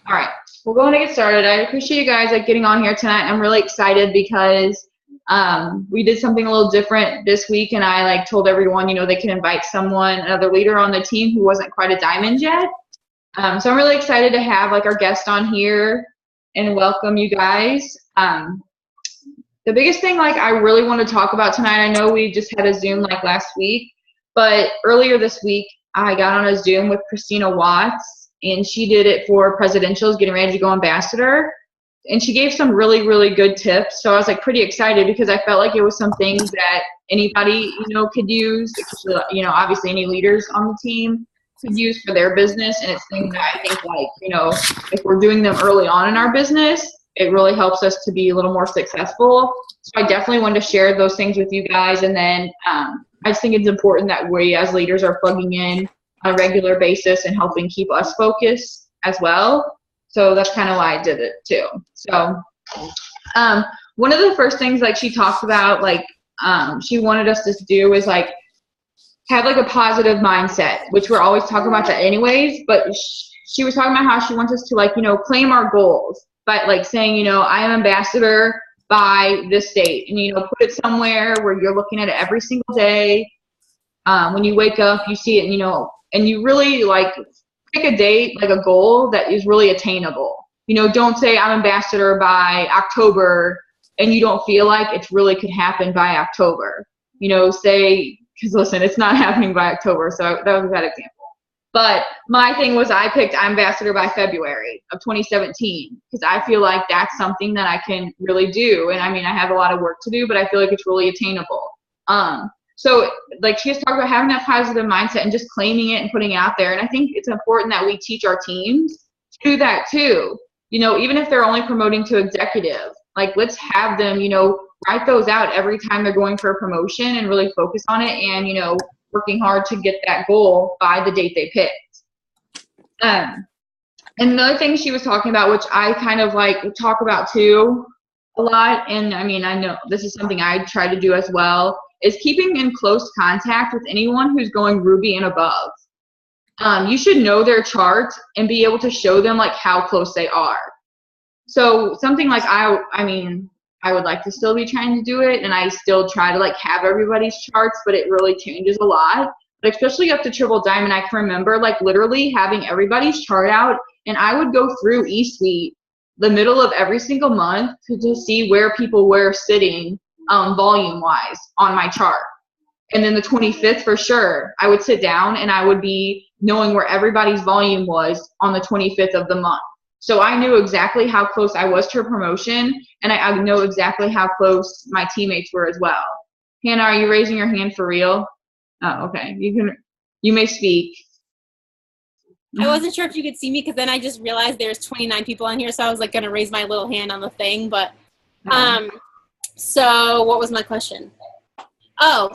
All right, we're going to get started. I appreciate you guys getting on here tonight. I'm really excited because we did something a little different this week, and I told everyone, they can invite someone, another leader on the team who wasn't quite a diamond yet. So I'm really excited to have our guest on here and welcome you guys. The biggest thing I really want to talk about tonight, I know we just had a Zoom last week, but earlier this week I got on a Zoom with Christina Watts. And she did it for presidentials, getting ready to go ambassador. And she gave some really, really good tips. So I was pretty excited because I felt like it was some things that anybody, could use. Obviously any leaders on the team could use for their business. And it's things that I think if we're doing them early on in our business, it really helps us to be a little more successful. So I definitely wanted to share those things with you guys. And then I just think it's important that we as leaders are plugging in on a regular basis and helping keep us focused as well. So that's kind of why I did it too. So one of the first things she talked about, she wanted us to do is have a positive mindset, which we're always talking about that anyways, but she was talking about how she wants us to claim our goals by saying, I am ambassador by this date, and put it somewhere where you're looking at it every single day. When you wake up, you see it, and you really pick a date, a goal that is really attainable. Don't say I'm ambassador by October and you don't feel like it really could happen by October. Say, because listen, it's not happening by October, so that was a bad example. But my thing was I picked ambassador by February of 2017 because I feel like that's something that I can really do. And I mean, I have a lot of work to do, but I feel like it's really attainable. So she was talking about having that positive mindset and just claiming it and putting it out there. And I think it's important that we teach our teams to do that too. Even if they're only promoting to executive, let's have them, write those out every time they're going for a promotion and really focus on it and, working hard to get that goal by the date they picked. And another thing she was talking about, which I kind of talk about too a lot, and I mean, I know this is something I try to do as well, is keeping in close contact with anyone who's going Ruby and above. You should know their chart and be able to show them how close they are. So something I would like to still be trying to do it, and I still try to have everybody's charts, but it really changes a lot. But especially up to Triple Diamond, I can remember literally having everybody's chart out, and I would go through eSuite the middle of every single month to see where people were sitting volume-wise on my chart. And then the 25th for sure, I would sit down and I would be knowing where everybody's volume was on the 25th of the month. So I knew exactly how close I was to a promotion, and I know exactly how close my teammates were as well. Hannah, are you raising your hand for real? Oh, okay. You may speak. I wasn't sure if you could see me because then I just realized there's 29 people on here, so I was going to raise my little hand on the thing, but so what was my question? Oh,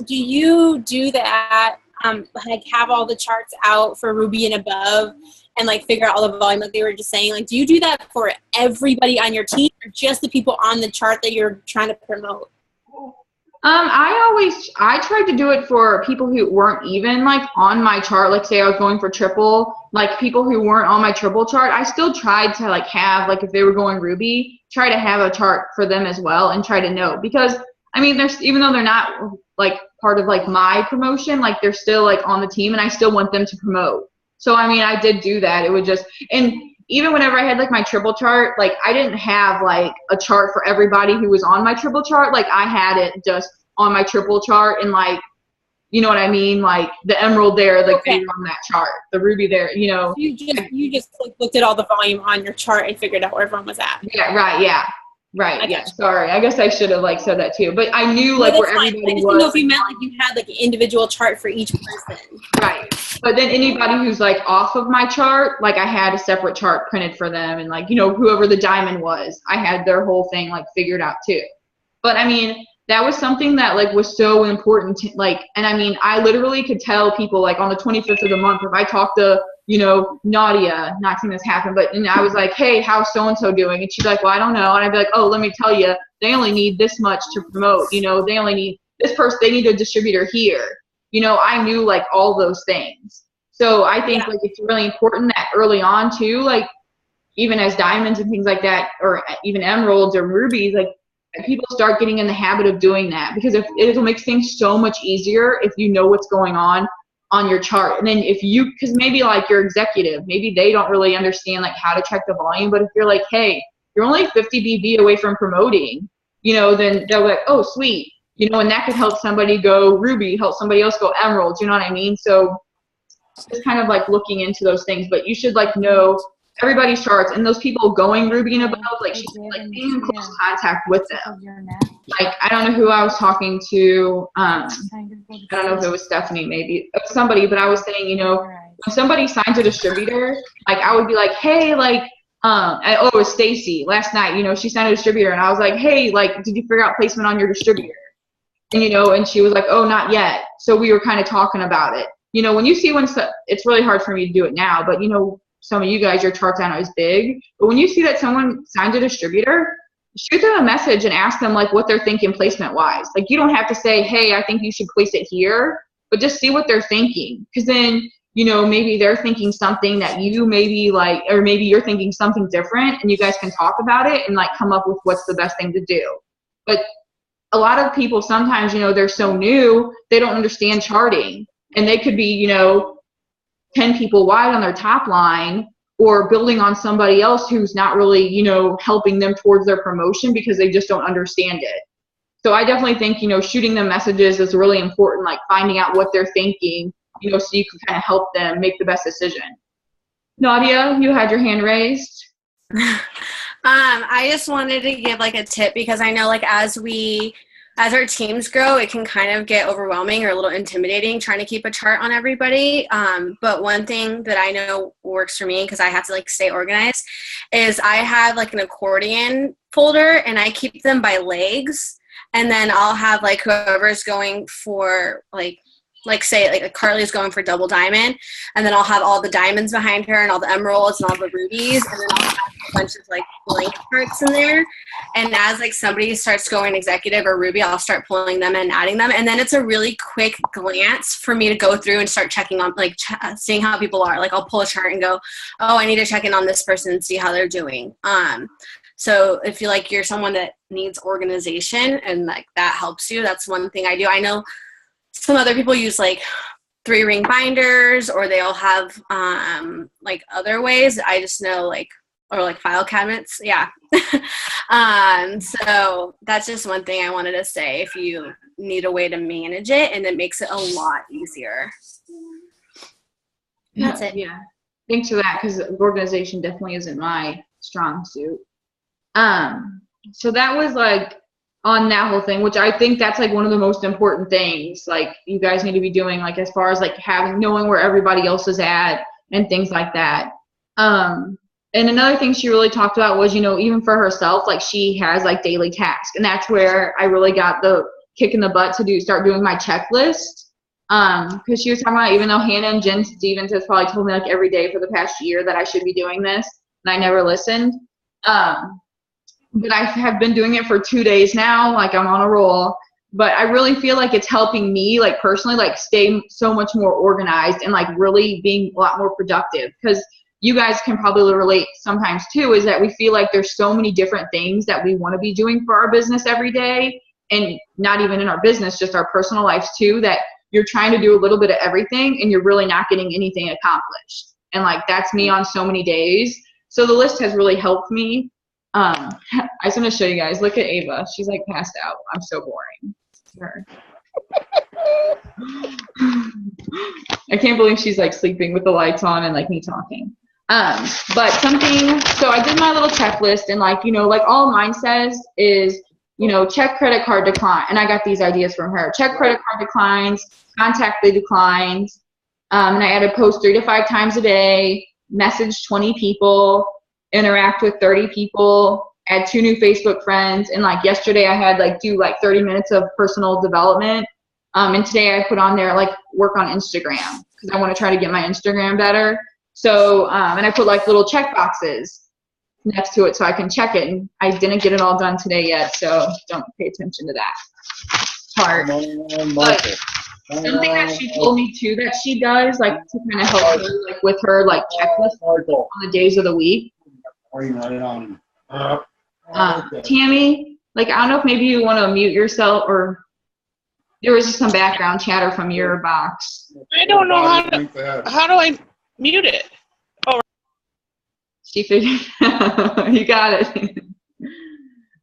do you do that, have all the charts out for Ruby and above and figure out all the volume they were just saying? Do you do that for everybody on your team or just the people on the chart that you're trying to promote? I tried to do it for people who weren't even on my chart. Say I was going for triple, people who weren't on my triple chart, I still tried to have, if they were going Ruby, try to have a chart for them as well and try to know, because I mean, there's, even though they're not part of my promotion, they're still on the team and I still want them to promote. So I mean, I did do that. It would just, and even whenever I had my triple chart, I didn't have a chart for everybody who was on my triple chart. I had it just on my triple chart and you know what I mean? The emerald there, okay. They were on that chart, the ruby there, So you just looked at all the volume on your chart and figured out where everyone was at. Yeah, right, yeah. Right, yeah, sorry. I guess I should have said that too. But I knew where everybody was. I just didn't know if you meant you had an individual chart for each person. Right. But then anybody who's off of my chart, I had a separate chart printed for them, and whoever the diamond was, I had their whole thing figured out too. But I mean, that was something that was so important to, and I mean, I literally could tell people on the 25th of the month if I talked to Nadia, not seeing this happen, but and I was hey, how's so and so doing? And she's well, I don't know. And I'd be oh, let me tell you, they only need this much to promote. They only need this person. They need a distributor here. I knew all those things. So I think it's really important that early on too, even as diamonds and things like that, or even emeralds or rubies, like people start getting in the habit of doing that, because if it'll make things so much easier if you know what's going on your chart. And then if you, because maybe like your executive, maybe they don't really understand like how to check the volume, but if you're like, hey, you're only 50 BB away from promoting, you know, then they're like, oh, sweet, you know, and that could help somebody go ruby, help somebody else go emeralds, you know what I mean? So just kind of like looking into those things, but you should like know everybody's charts, and those people going ruby and above, like she's like being in close contact with them. Like, I don't know who I was talking to, I don't know if it was Stephanie, maybe it was somebody, but I was saying, you know, when somebody signs a distributor, like I would be like, hey, like, it was Stacy last night, you know, she signed a distributor, and I was like, hey, like, did you figure out placement on your distributor? And, you know, and she was like, oh, not yet. So we were kind of talking about it. You know, when you see it's really hard for me to do it now, but, you know, some of you guys, your charts aren't as big, but when you see that someone signs a distributor, shoot them a message and ask them like what they're thinking placement wise. Like, you don't have to say, hey, I think you should place it here, but just see what they're thinking. Because then, you know, maybe they're thinking something that you maybe like, or maybe you're thinking something different, and you guys can talk about it and like come up with what's the best thing to do. But a lot of people sometimes, you know, they're so new, they don't understand charting, and they could be, you know, 10 people wide on their top line, or building on somebody else who's not really, you know, helping them towards their promotion because they just don't understand it. So I definitely think, you know, shooting them messages is really important, like finding out what they're thinking, you know, so you can kind of help them make the best decision. Nadia, you had your hand raised. I just wanted to give like a tip, because I know like as our teams grow, it can kind of get overwhelming or a little intimidating trying to keep a chart on everybody. But one thing that I know works for me, because I have to like stay organized, is I have like an accordion folder, and I keep them by legs. And then I'll have like whoever's going for like say like Carly's going for double diamond, and then I'll have all the diamonds behind her and all the emeralds and all the rubies, and then I'll have a bunch of like blank charts in there. And as like somebody starts going executive or ruby, I'll start pulling them and adding them, and then it's a really quick glance for me to go through and start checking on like seeing how people are. Like I'll pull a chart and go, oh, I need to check in on this person and see how they're doing. So if you like you're someone that needs organization and like that helps you, that's one thing I do. I know some other people use like 3-ring binders, or they'll have like other ways. I just know like, or like file cabinets. Yeah. So that's just one thing I wanted to say, if you need a way to manage it, and it makes it a lot easier. That's it. Yeah. Thanks for that, because organization definitely isn't my strong suit. So that was like on that whole thing, which I think that's like one of the most important things like you guys need to be doing, like as far as like knowing where everybody else is at and things like that. And another thing she really talked about was, you know, even for herself, like she has like daily tasks, and that's where I really got the kick in the butt to start doing my checklist. Because she was talking about, even though Hannah and Jen Stevens has probably told me like every day for the past year that I should be doing this, and I never listened. But I have been doing it for 2 days now, like I'm on a roll. But I really feel like it's helping me, like personally, like stay so much more organized and like really being a lot more productive. Because you guys can probably relate sometimes too, is that we feel like there's so many different things that we want to be doing for our business every day, and not even in our business, just our personal lives too, that you're trying to do a little bit of everything and you're really not getting anything accomplished. And like that's me on so many days. So the list has really helped me. I just want to show you guys. Look at Ava. She's like passed out. I'm so boring. Her. I can't believe she's like sleeping with the lights on and like me talking. But something, so I did my little checklist, and like, you know, like all mine says is, you know, check credit card decline. And I got these ideas from her. Check credit card declines, contact the declines. And I added post 3 to 5 times a day, message 20 people, interact with 30 people, add 2 new Facebook friends. And like yesterday I had like do like 30 minutes of personal development. And today I put on there like work on Instagram, because I want to try to get my Instagram better. So, and I put like little check boxes next to it so I can check it. And I didn't get it all done today yet, so don't pay attention to that part. But something that she told me too that she does, like to kind of help her like with her like checklist on the days of the week, Tammy, like, I don't know if maybe you want to mute yourself, or there was just some background chatter from your box. I don't know how do I mute it? She figured you got it.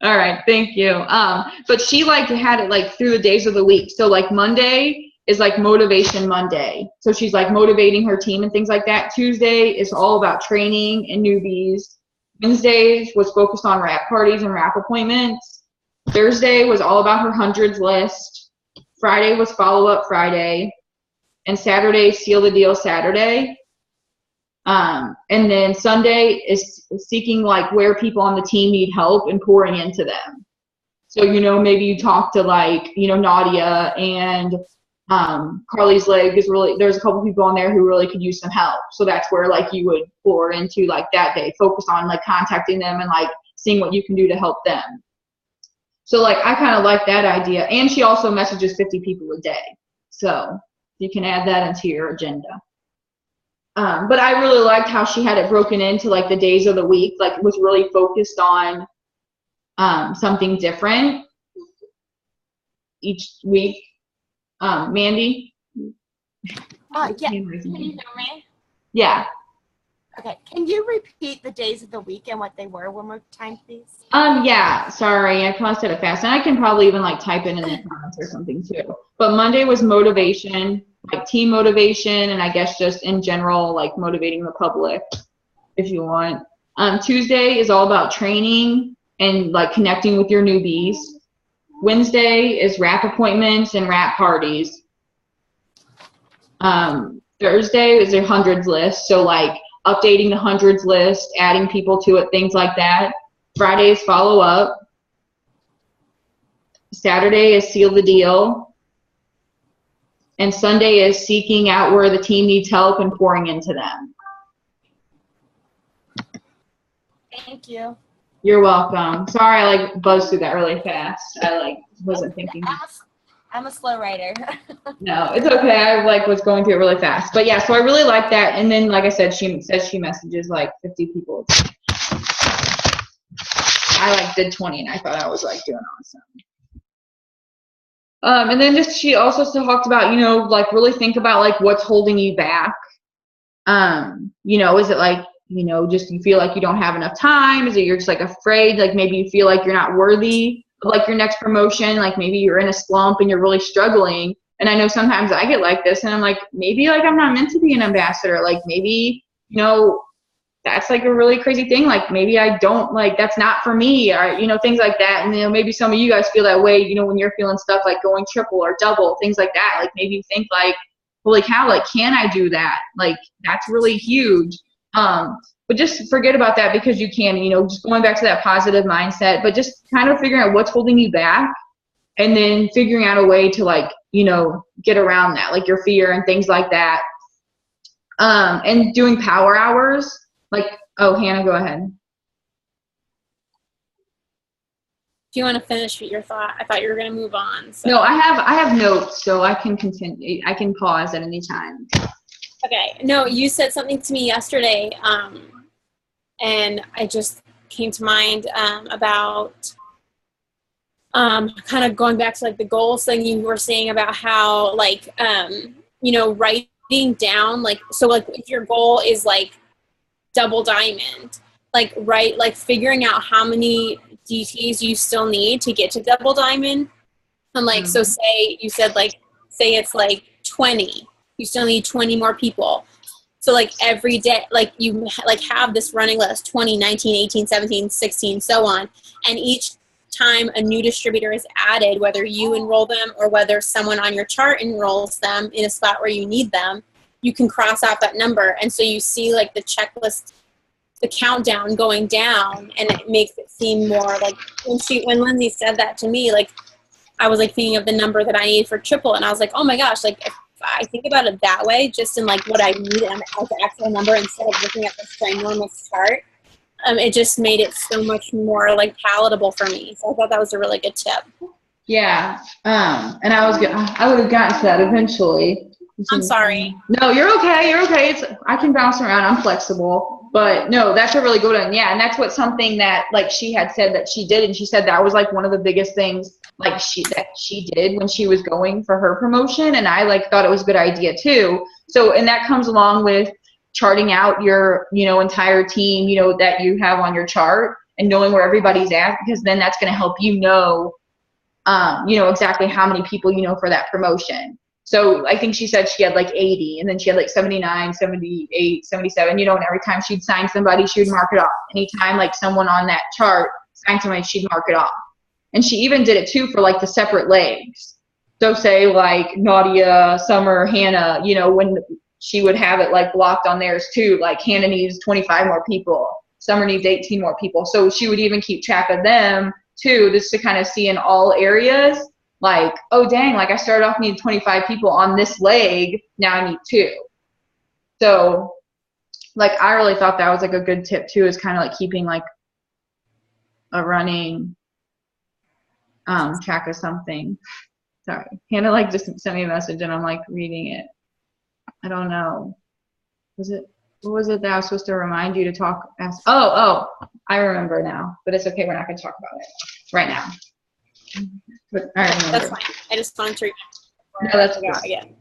All right, thank you. But she like had it like through the days of the week. So like Monday is like motivation Monday. So she's like motivating her team and things like that. Tuesday is all about training and newbies. Wednesday was focused on rap parties and rap appointments. Thursday was all about her hundreds list. Friday was follow up Friday. And Saturday, seal the deal Saturday. And then Sunday is seeking like where people on the team need help and pouring into them. So, you know, maybe you talk to like, you know, Nadia and Carly's leg is really, there's a couple people on there who really could use some help. So that's where like you would pour into like that day, focus on like contacting them and like seeing what you can do to help them. So like I kind of like that idea. And she also messages 50 people a day. So you can add that into your agenda. But I really liked how she had it broken into like the days of the week, like it was really focused on something different each week. Mandy? Yeah. Can you hear me? Yeah. Okay. Can you repeat the days of the week and what they were one more time, please? Yeah. Sorry, I probably said it fast, and I can probably even like type it in the comments or something too. But Monday was motivation, like team motivation, and I guess just in general, like motivating the public, if you want. Tuesday is all about training and like connecting with your newbies. Wednesday is rap appointments and rap parties. Thursday is your hundreds list, so like updating the hundreds list, adding people to it, things like that. Friday is follow up. Saturday is seal the deal. And Sunday is seeking out where the team needs help and pouring into them. Thank you. You're welcome. Sorry I like buzzed through that really fast. I like wasn't thinking. I'm a slow writer. No, it's okay. I like was going through it really fast. But yeah, so I really like that. And then like I said, she says she messages like 50 people. I like did 20 and I thought I was like doing awesome. And then just she also talked about, you know, like really think about like what's holding you back. You know, is it like, you know, just you feel like you don't have enough time? Is it you're just like afraid, like maybe you feel like you're not worthy of like your next promotion, like maybe you're in a slump and you're really struggling. And I know sometimes I get like this and I'm like, maybe like I'm not meant to be an ambassador. Like maybe, you know, that's like a really crazy thing. Like maybe I don't, like that's not for me, or, you know, things like that. And, you know, maybe some of you guys feel that way, you know, when you're feeling stuff like going triple or double, things like that. Like maybe you think like, holy cow, like, can I do that? Like that's really huge. But just forget about that because you can, you know, just going back to that positive mindset, but just kind of figuring out what's holding you back and then figuring out a way to like, you know, get around that, like your fear and things like that. And doing power hours, like, oh, Hannah, go ahead. Do you want to finish your thought? I thought you were going to move on. So. No, I have notes, so I can continue. I can pause at any time. Okay. No, you said something to me yesterday, and I just came to mind about kind of going back to like the goals thing you were saying about how like you know, writing down like, so like if your goal is like double diamond, like figuring out how many DTs you still need to get to double diamond, and like so say you said like say it's like 20. You still need 20 more people. So like every day, like you like have this running list, 20, 19, 18, 17, 16, so on. And each time a new distributor is added, whether you enroll them or whether someone on your chart enrolls them in a spot where you need them, you can cross out that number. And so you see like the checklist, the countdown going down, and it makes it seem more like when Lindsay said that to me, like I was like thinking of the number that I need for triple, and I was like, oh my gosh, like if I think about it that way, just in like what I need as the actual number instead of looking at this ginormous chart, it just made it so much more like palatable for me. So I thought that was a really good tip. Yeah, and I would have gotten to that eventually. I'm sorry. No, you're okay. You're okay. I can bounce around. I'm flexible. But no, that's a really good one. Yeah, and that's what something that like she had said that she did, and she said that was like one of the biggest things like she did when she was going for her promotion, and I like thought it was a good idea too. So and that comes along with charting out your entire team that you have on your chart and knowing where everybody's at, because then that's going to help exactly how many people for that promotion. So I think she said she had like 80, and then she had like 79, 78, 77, and every time she'd sign somebody, she would mark it off. Anytime like someone on that chart signed somebody, she'd mark it off. And she even did it too for like the separate legs. So say like Nadia, Summer, Hannah, when she would have it like blocked on theirs too, like Hannah needs 25 more people, Summer needs 18 more people. So she would even keep track of them too, just to kind of see in all areas. Like, oh dang, like I started off needing 25 people on this leg, now I need 2. So like I really thought that was like a good tip too, is kind of like keeping like a running track of something. Sorry, Hannah like just sent me a message and I'm like reading it. I don't know. What was it that I was supposed to remind you to talk? Oh, I remember now, but it's okay. We're not going to talk about it right now. But I remember. That's fine. I just wanted to No, that's good. Again.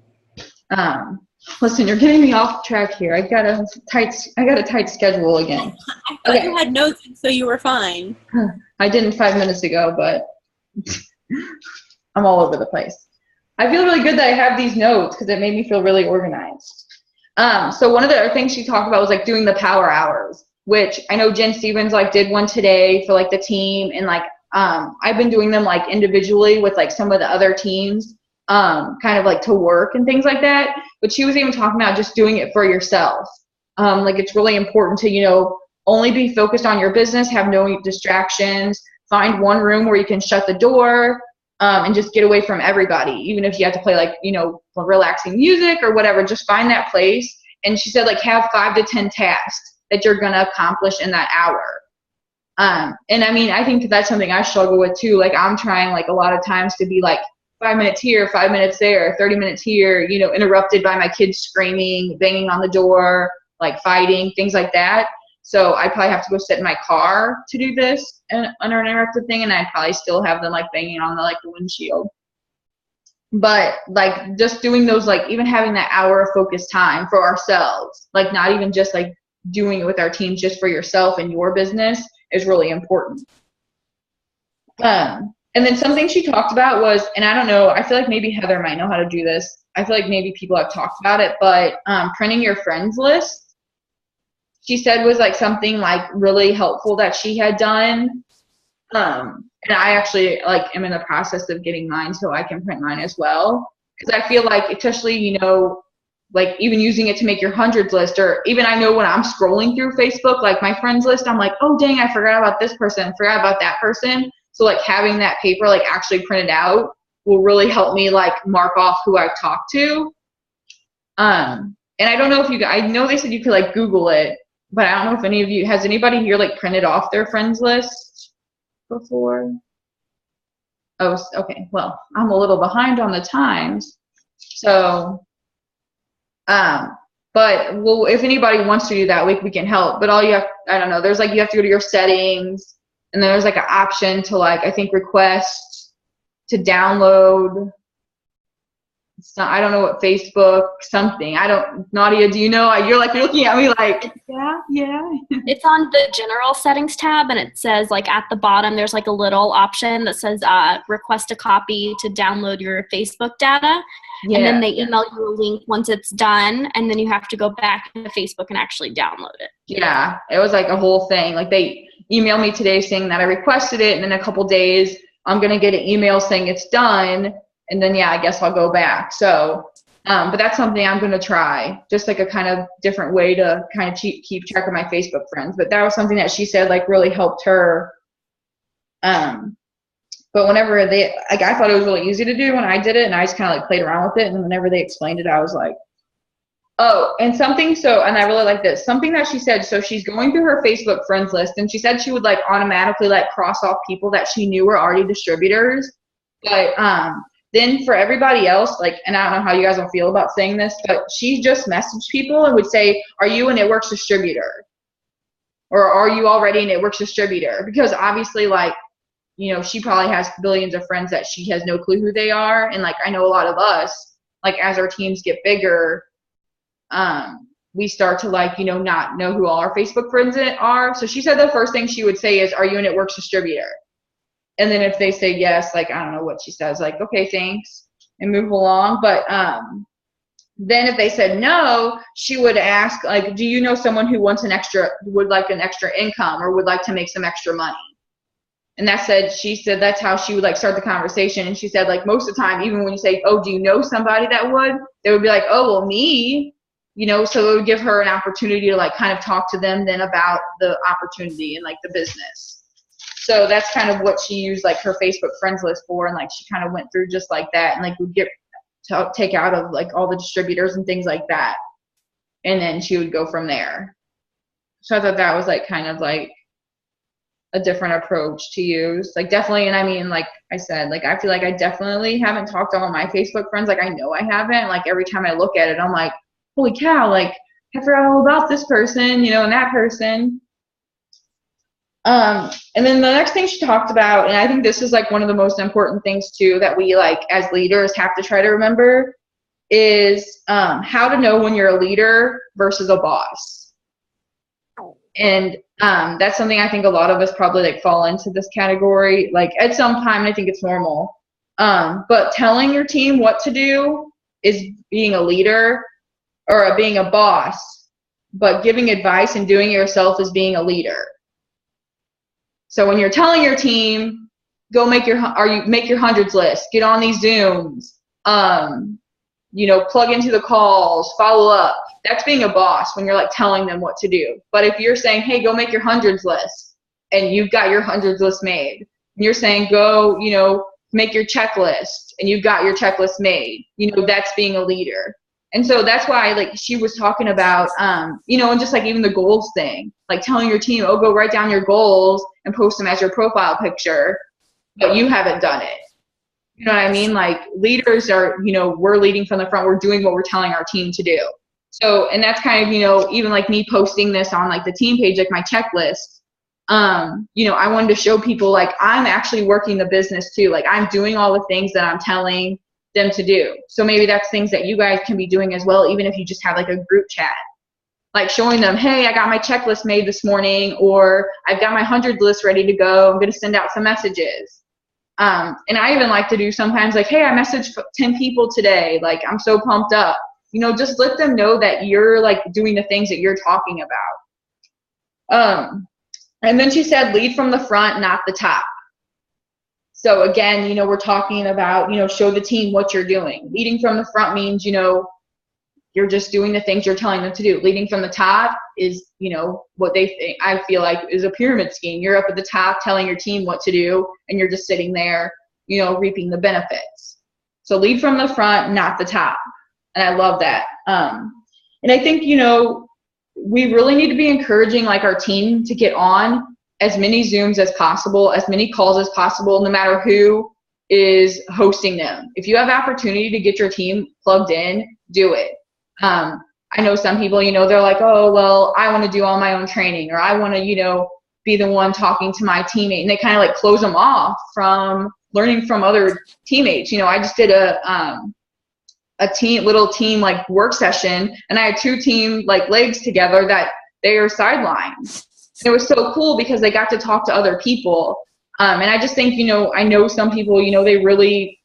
Listen, you're getting me off track here. I got a tight schedule again. I thought you had notes, so you were fine. I didn't 5 minutes ago, but I'm all over the place. I feel really good that I have these notes because it made me feel really organized. So one of the other things she talked about was like doing the power hours, which I know Jen Stevens like did one today for like the team, and like I've been doing them like individually with like some of the other teams, kind of like to work and things like that. But she was even talking about just doing it for yourself. Like it's really important to, only be focused on your business, have no distractions, find one room where you can shut the door, and just get away from everybody. Even if you have to play like, relaxing music or whatever, just find that place. And she said like have 5 to 10 tasks that you're going to accomplish in that hour. And I mean, I think that's something I struggle with too. Like I'm trying like a lot of times to be like 5 minutes here, 5 minutes there, 30 minutes here, interrupted by my kids screaming, banging on the door, like fighting, things like that. So I probably have to go sit in my car to do this uninterrupted thing, and I probably still have them like banging on the windshield. But like just doing those, like even having that hour of focused time for ourselves, like not even just like doing it with our teams, just for yourself and your business is really important. And then something she talked about was, and I don't know, I feel like maybe Heather might know how to do this. I feel like maybe people have talked about it, but printing your friends list, she said was like something like really helpful that she had done. And I actually like am in the process of getting mine so I can print mine as well. Because I feel like, especially, like even using it to make your hundreds list, or even I know when I'm scrolling through Facebook, like my friends list, I'm like, oh dang, I forgot about this person, forgot about that person. So like having that paper like actually printed out will really help me like mark off who I've talked to. And I don't know if I know they said you could like Google it, but I don't know if has anybody here like printed off their friends list before? Oh, okay. Well, I'm a little behind on the times. So, but well, if anybody wants to do that, we can help. But I don't know, there's like, you have to go to your settings, and then there's like an option to like, I think request to download. I don't know what Facebook something. Nadia, do you know? You're looking at me like, yeah. It's on the general settings tab, and it says like at the bottom, there's like a little option that says request a copy to download your Facebook data. Yeah. And then they email you a link once it's done, and then you have to go back to Facebook and actually download it. Yeah, it was like a whole thing. Like they emailed me today saying that I requested it, and in a couple days I'm going to get an email saying it's done. And then, yeah, I guess I'll go back. So, but that's something I'm going to try, just like a kind of different way to kind of keep track of my Facebook friends. But that was something that she said like really helped her. But whenever I thought it was really easy to do when I did it, and I just kind of like played around with it. And whenever they explained it, I was like, oh, and and I really like this, something that she said. So she's going through her Facebook friends list, and she said she would like automatically like cross off people that she knew were already distributors. But, then for everybody else, like, and I don't know how you guys will feel about saying this, but she just messaged people and would say, are you an It Works distributor? Or are you already a networks distributor? Because obviously, like, you know, she probably has billions of friends that she has no clue who they are. And like, I know a lot of us, like, as our teams get bigger, we start to, like, you know, not know who all our Facebook friends are. So she said the first thing she would say is, are you a networks distributor? And then if they say yes, like, I don't know what she says, like, okay, thanks, and move along. But then if they said no, she would ask, like, do you know someone who would like an extra income or would like to make some extra money? And she said that's how she would, like, start the conversation. And she said, like, most of the time, even when you say, oh, do you know somebody that would, they would be like, oh, well, me, you know. So it would give her an opportunity to, like, kind of talk to them then about the opportunity and, like, the business. So that's kind of what she used, like, her Facebook friends list for. And, like, she kind of went through just like that, and, like, would get to take out of, like, all the distributors and things like that. And then she would go from there. So I thought that was, like, kind of like a different approach to use. Like, definitely. And I mean, like I said, like, I feel like I definitely haven't talked to all my Facebook friends. Like, I know I haven't. Like, every time I look at it, I'm like, holy cow, like, I forgot all about this person, you know, and that person. And then the next thing she talked about, and I think this is, like, one of the most important things too that we, like, as leaders have to try to remember, is how to know when you're a leader versus a boss. And that's something I think a lot of us probably, like, fall into this category, like, at some time. I think it's normal. But telling your team what to do is being a leader, or being a boss. But giving advice and doing it yourself is being a leader. So when you're telling your team, go make your hundreds list, get on these Zooms, you know, plug into the calls, follow up. That's being a boss when you're, like, telling them what to do. But if you're saying, hey, go make your hundreds list, and you've got your hundreds list made, and you're saying, go, you know, make your checklist, and you've got your checklist made, you know, that's being a leader. And so that's why, like, she was talking about, you know, and just, like, even the goals thing, like, telling your team, oh, go write down your goals and post them as your profile picture, but you haven't done it. You know what I mean? Like, leaders are, you know, we're leading from the front. We're doing what we're telling our team to do. So, and that's kind of, you know, even, like, me posting this on, like, the team page, like, my checklist, you know, I wanted to show people, like, I'm actually working the business too. Like, I'm doing all the things that I'm telling them to do. So maybe that's things that you guys can be doing as well, even if you just have, like, a group chat, like, showing them, hey, I got my checklist made this morning, or I've got my 100 list ready to go. I'm going to send out some messages. And I even like to do sometimes, like, hey, I messaged 10 people today. Like, I'm so pumped up. You know, just let them know that you're, like, doing the things that you're talking about. And then she said, lead from the front, not the top. So again, you know, we're talking about, you know, show the team what you're doing. Leading from the front means, you know, you're just doing the things you're telling them to do. Leading from the top is, you know, what they think, I feel like, is a pyramid scheme. You're up at the top telling your team what to do, and you're just sitting there, you know, reaping the benefits. So lead from the front, not the top. And I love that. And I think, you know, we really need to be encouraging, like, our team to get on as many Zooms as possible, as many calls as possible, no matter who is hosting them. If you have opportunity to get your team plugged in, do it. I know some people, you know, they're like, oh, well, I want to do all my own training, or I want to, you know, be the one talking to my teammate. And they kind of, like, close them off from learning from other teammates. You know, I just did a little team, like, work session, and I had 2 team, like, legs together that they are sidelines. It was so cool because they got to talk to other people. And I just think, you know, I know some people, you know, they really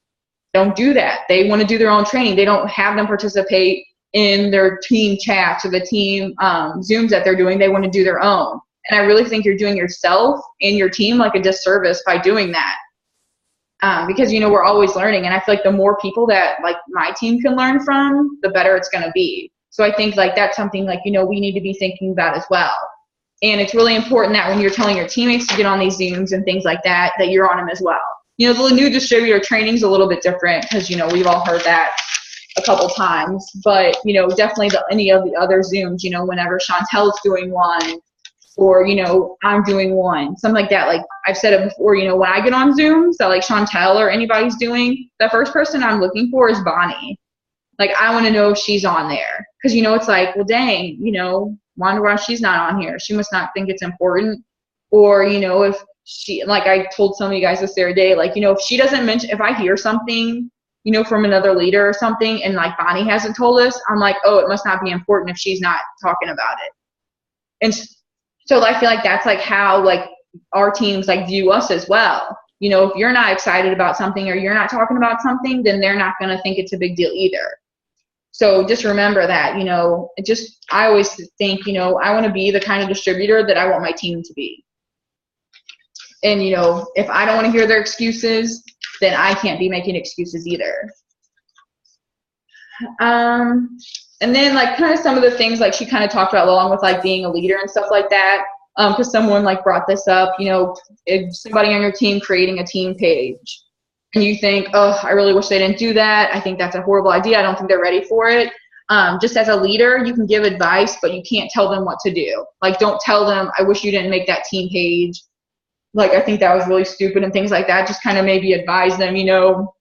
don't do that. They want to do their own training. They don't have them participate in their team chats or the team Zooms that they're doing. They want to do their own. And I really think you're doing yourself and your team, like, a disservice by doing that. Because, you know, we're always learning. And I feel like the more people that, like, my team can learn from, the better it's going to be. So I think, like, that's something, like, you know, we need to be thinking about as well. And it's really important that when you're telling your teammates to get on these Zooms and things like that, that you're on them as well. You know, the new distributor training is a little bit different because, you know, we've all heard that a couple times. But, you know, definitely any of the other Zooms, you know, whenever Chantel's doing one, or, you know, I'm doing one, something like that. Like, I've said it before, you know, when I get on Zooms that, like, Chantel or anybody's doing, the first person I'm looking for is Bonnie. Like, I want to know if she's on there. Because, you know, it's like, well, dang, you know, wonder why she's not on here. She must not think it's important. Or, you know, if she, like I told some of you guys this the other day, like, you know, if she doesn't mention, if I hear something, you know, from another leader or something, and like Bonnie hasn't told us, I'm like, oh, it must not be important if she's not talking about it. And so I feel like that's like how like our teams like view us as well. You know, if you're not excited about something or you're not talking about something, then they're not going to think it's a big deal either. So just remember that, you know, I always think, you know, I want to be the kind of distributor that I want my team to be. And, you know, if I don't want to hear their excuses, then I can't be making excuses either. And then like kind of some of the things like she kind of talked about along with like being a leader and stuff like that. Because someone like brought this up, you know, if somebody on your team creating a team page and you think, oh, I really wish they didn't do that. I think that's a horrible idea. I don't think they're ready for it. Just as a leader, you can give advice, but you can't tell them what to do. Like, don't tell them, I wish you didn't make that team page. Like, I think that was really stupid and things like that. Just kind of maybe advise them, you know,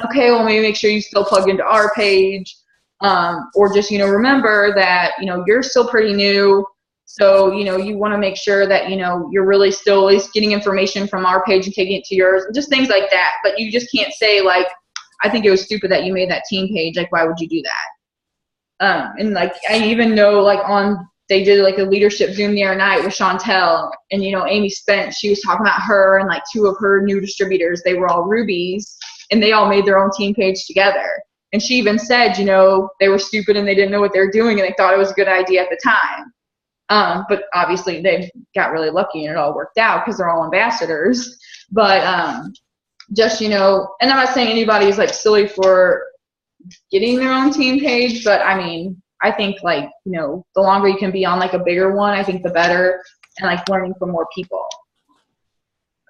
okay, well, maybe make sure you still plug into our page. Or just, you know, remember that, you know, you're still pretty new. So, you know, you want to make sure that, you know, you're really still at least getting information from our page and taking it to yours, and just things like that. But you just can't say, like, I think it was stupid that you made that team page. Like, why would you do that? And, like, I even know, like, they did, like, a leadership Zoom the other night with Chantel. And, you know, Amy Spence, she was talking about her and, like, 2 of her new distributors. They were all Rubies, and they all made their own team page together. And she even said, you know, they were stupid and they didn't know what they were doing, and they thought it was a good idea at the time. But obviously they got really lucky and it all worked out because they're all ambassadors. But just, you know, and I'm not saying anybody is like silly for getting their own team page, but I mean, I think like, you know, the longer you can be on like a bigger one, I think the better, and like learning from more people.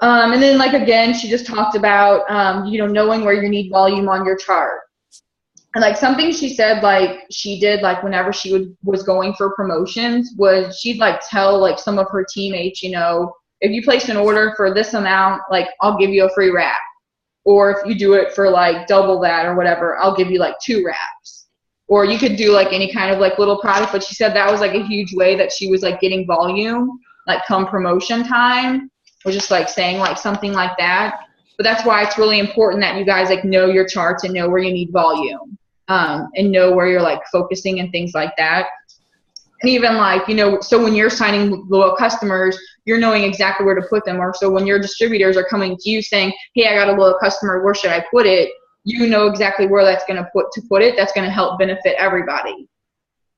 And then like, again, she just talked about, you know, knowing where you need volume on your chart. And like something she said, like she did, like whenever she was going for promotions, was she'd like tell like some of her teammates, you know, if you place an order for this amount, like I'll give you a free wrap. Or if you do it for like double that or whatever, I'll give you like 2 wraps. Or you could do like any kind of like little product. But she said that was like a huge way that she was like getting volume, like come promotion time, or just like saying like something like that. But that's why it's really important that you guys like know your charts and know where you need volume. And know where you're like focusing and things like that. And even like, you know, so when you're signing loyal customers, you're knowing exactly where to put them. Or so when your distributors are coming to you saying, hey, I got a loyal customer, where should I put it? You know exactly where that's going to put it. That's going to help benefit everybody.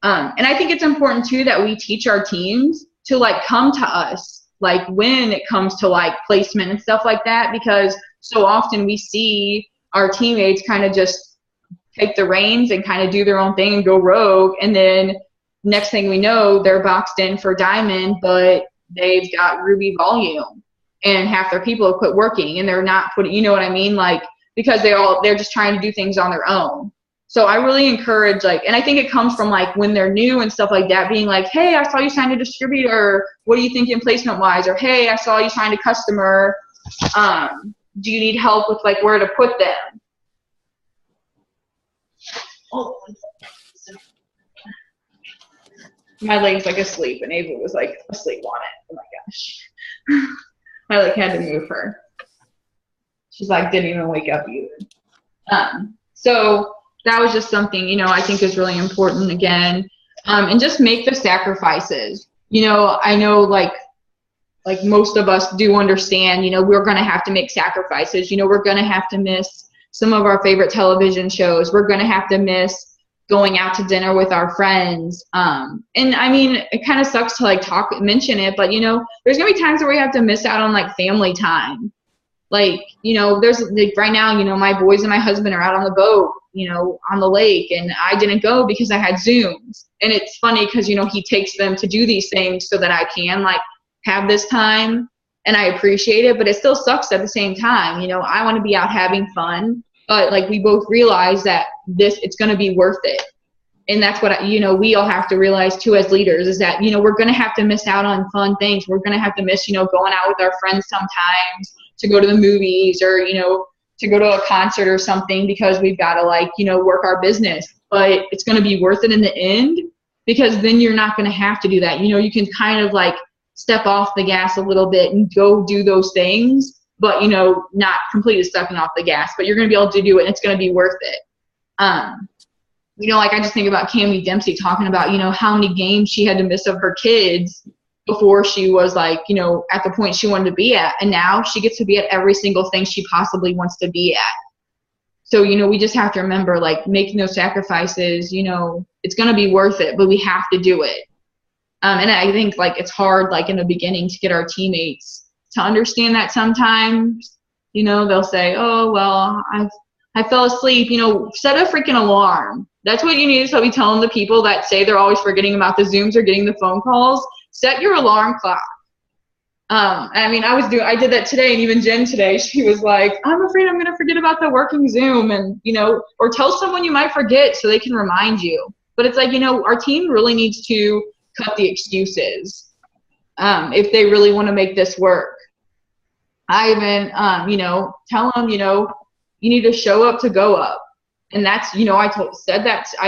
And I think it's important too that we teach our teams to like come to us, like when it comes to like placement and stuff like that, because so often we see our teammates kind of just take the reins and kind of do their own thing and go rogue, and then next thing we know, they're boxed in for diamond, but they've got Ruby volume, and half their people have quit working, and they're not putting, you know what I mean, like because they're just trying to do things on their own. So I really encourage, like, and I think it comes from like when they're new and stuff like that, being like, hey, I saw you signed a distributor, what are you thinking placement wise? Or hey, I saw you signed a customer, do you need help with like where to put them? Oh, my leg's like asleep, and Ava was like asleep on it. Oh my gosh. I like had to move her. She's like didn't even wake up either. So that was just something, you know, I think is really important again. And just make the sacrifices. You know, I know like most of us do understand, you know, we're going to have to make sacrifices. You know, we're going to have to miss some of our favorite television shows. We're going to have to miss going out to dinner with our friends. And I mean, it kind of sucks to like mention it, but you know, there's going to be times where we have to miss out on like family time. Like, you know, there's like right now, you know, my boys and my husband are out on the boat, you know, on the lake, and I didn't go because I had Zooms. And it's funny because, you know, he takes them to do these things so that I can like have this time, and I appreciate it, but it still sucks at the same time. You know, I want to be out having fun, but like we both realize that it's going to be worth it. And that's what, you know, we all have to realize too as leaders, is that, you know, we're going to have to miss out on fun things. We're going to have to miss, you know, going out with our friends sometimes, to go to the movies, or, you know, to go to a concert or something, because we've got to like, you know, work our business. But it's going to be worth it in the end. because then you're not going to have to do that. You know, you can kind of like step off the gas a little bit and go do those things, but, you know, not completely stepping off the gas, but you're going to be able to do it and it's going to be worth it. You know, like I just think about Cammie Dempsey talking about, you know, how many games she had to miss of her kids before she was like, you know, at the point she wanted to be at. And now she gets to be at every single thing she possibly wants to be at. So, you know, we just have to remember, like, making those sacrifices, you know, it's going to be worth it, but we have to do it. And I think, like, it's hard, like, in the beginning to get our teammates to understand that sometimes. You know, they'll say, oh, well, I fell asleep. You know, set a freaking alarm. That's what you need to be telling the people that say they're always forgetting about the Zooms or getting the phone calls. Set your alarm clock. I mean, I did that today, and even Jen today, she was like, I'm afraid I'm going to forget about the working Zoom, and, you know, or tell someone you might forget so they can remind you. But it's like, you know, our team really needs to cut the excuses if they really want to make this work. I even, you know, tell them, you know, you need to show up to go up. And that's, you know, I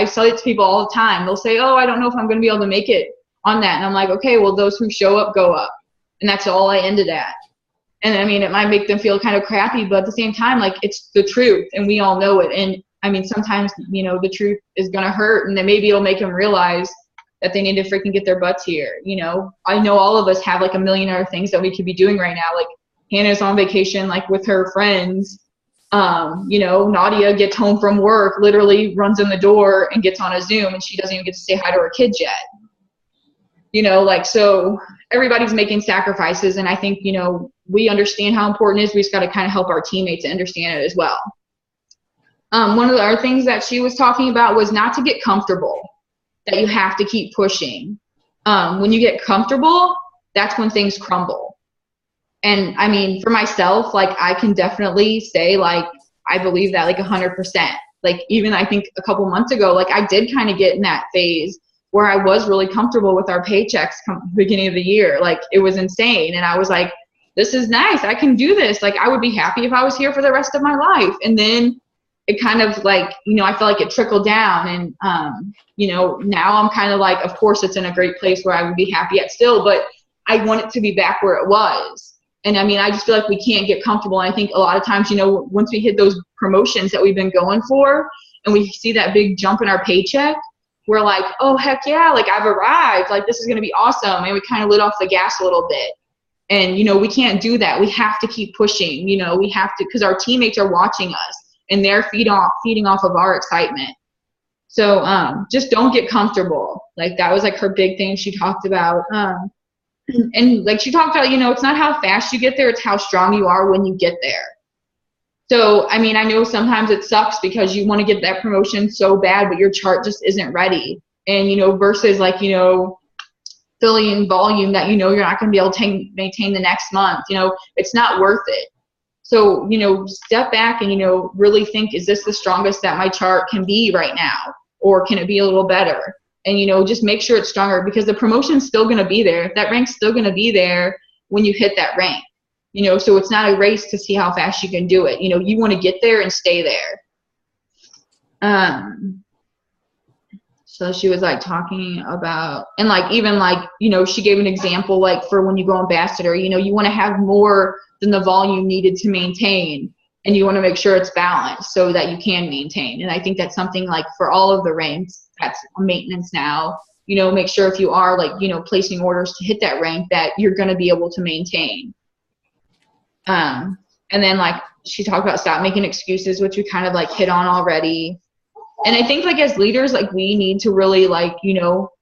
say it to people all the time. They'll say, oh, I don't know if I'm going to be able to make it on that. And I'm like, okay, well, those who show up, go up. And that's all I ended at. And I mean, it might make them feel kind of crappy, but at the same time, like, it's the truth and we all know it. And I mean, sometimes, you know, the truth is going to hurt, and then maybe it'll make them realize that they need to freaking get their butts here. You know, I know all of us have like a million other things that we could be doing right now. Like, Hannah's on vacation, like, with her friends. You know, Nadia gets home from work, literally runs in the door and gets on a Zoom, and she doesn't even get to say hi to her kids yet. You know, like, so everybody's making sacrifices, and I think, you know, we understand how important it is. We just got to kind of help our teammates understand it as well. One of the other things that she was talking about was not to get comfortable, that you have to keep pushing. When you get comfortable, that's when things crumble. And I mean, for myself, like, I can definitely say, like, I believe that, like, 100%. Like, even I think a couple months ago, like, I did kind of get in that phase where I was really comfortable with our paychecks beginning of the year. Like, it was insane. And I was like, this is nice. I can do this. Like, I would be happy if I was here for the rest of my life. And then it kind of, like, you know, I felt like it trickled down. And, you know, now I'm kind of like, of course it's in a great place where I would be happy at still, but I want it to be back where it was. And I mean, I just feel like we can't get comfortable. And I think a lot of times, you know, once we hit those promotions that we've been going for and we see that big jump in our paycheck, we're like, oh, heck yeah, like, I've arrived. Like, this is going to be awesome. And we kind of lit off the gas a little bit. And, you know, we can't do that. We have to keep pushing. You know, we have to, because our teammates are watching us and they're feeding off of our excitement. So just don't get comfortable. Like, that was like her big thing she talked about. And like she talked about, you know, it's not how fast you get there, it's how strong you are when you get there. So, I mean, I know sometimes it sucks because you want to get that promotion so bad, but your chart just isn't ready. And, you know, versus, like, you know, filling in volume that, you know, you're not going to be able to maintain the next month, you know, it's not worth it. So, you know, step back and, you know, really think, is this the strongest that my chart can be right now? Or can it be a little better? And, you know, just make sure it's stronger, because the promotion's still going to be there. That rank's still going to be there when you hit that rank. You know, so it's not a race to see how fast you can do it. You know, you want to get there and stay there. So she was like talking about, and like, even like, you know, she gave an example, like, for when you go ambassador, you know, you want to have more than the volume needed to maintain, and you want to make sure it's balanced so that you can maintain. And I think that's something, like, for all of the ranks, that's maintenance now. You know, make sure if you are, like, you know, placing orders to hit that rank, that you're going to be able to maintain. And then, like, she talked about stop making excuses, which we kind of, like, hit on already. And I think, like, as leaders, like, we need to really, like, you know,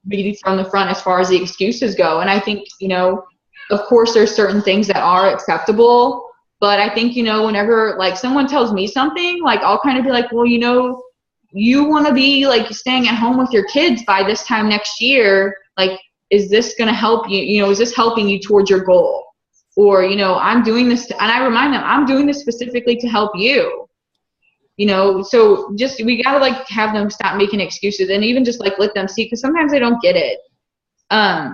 be from the front as far as the excuses go. And I think, you know, of course there's certain things that are acceptable, but I think, you know, whenever, like, someone tells me something, like, I'll kind of be like, well, you know, you want to be, like, staying at home with your kids by this time next year. Like, is this going to help you? You know, is this helping you towards your goal? Or, you know, I'm doing this, and I remind them, I'm doing this specifically to help you. You know, so just, we got to, like, have them stop making excuses, and even just, like, let them see, because sometimes they don't get it. I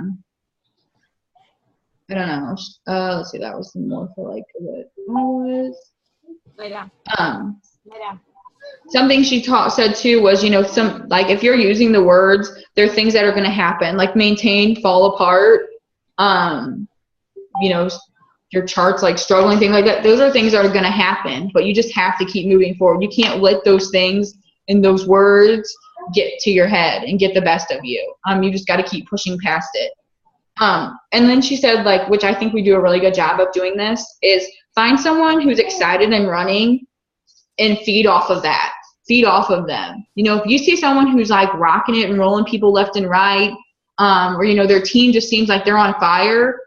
don't know. Let's see, that was more for, like, what was. Lay down. Lay down. something she said too was, you know, some, like, if you're using the words, there are things that are going to happen, like maintain, fall apart, you know, your charts like struggling, things like that. Those are things that are going to happen, but you just have to keep moving forward. You can't let those things and those words get to your head and get the best of you. You just got to keep pushing past it. And then she said, like, which I think we do a really good job of doing this, is find someone who's excited and running and feed off of that. Feed off of them. You know, if you see someone who's like rocking it and rolling people left and right, or, you know, their team just seems like they're on fire,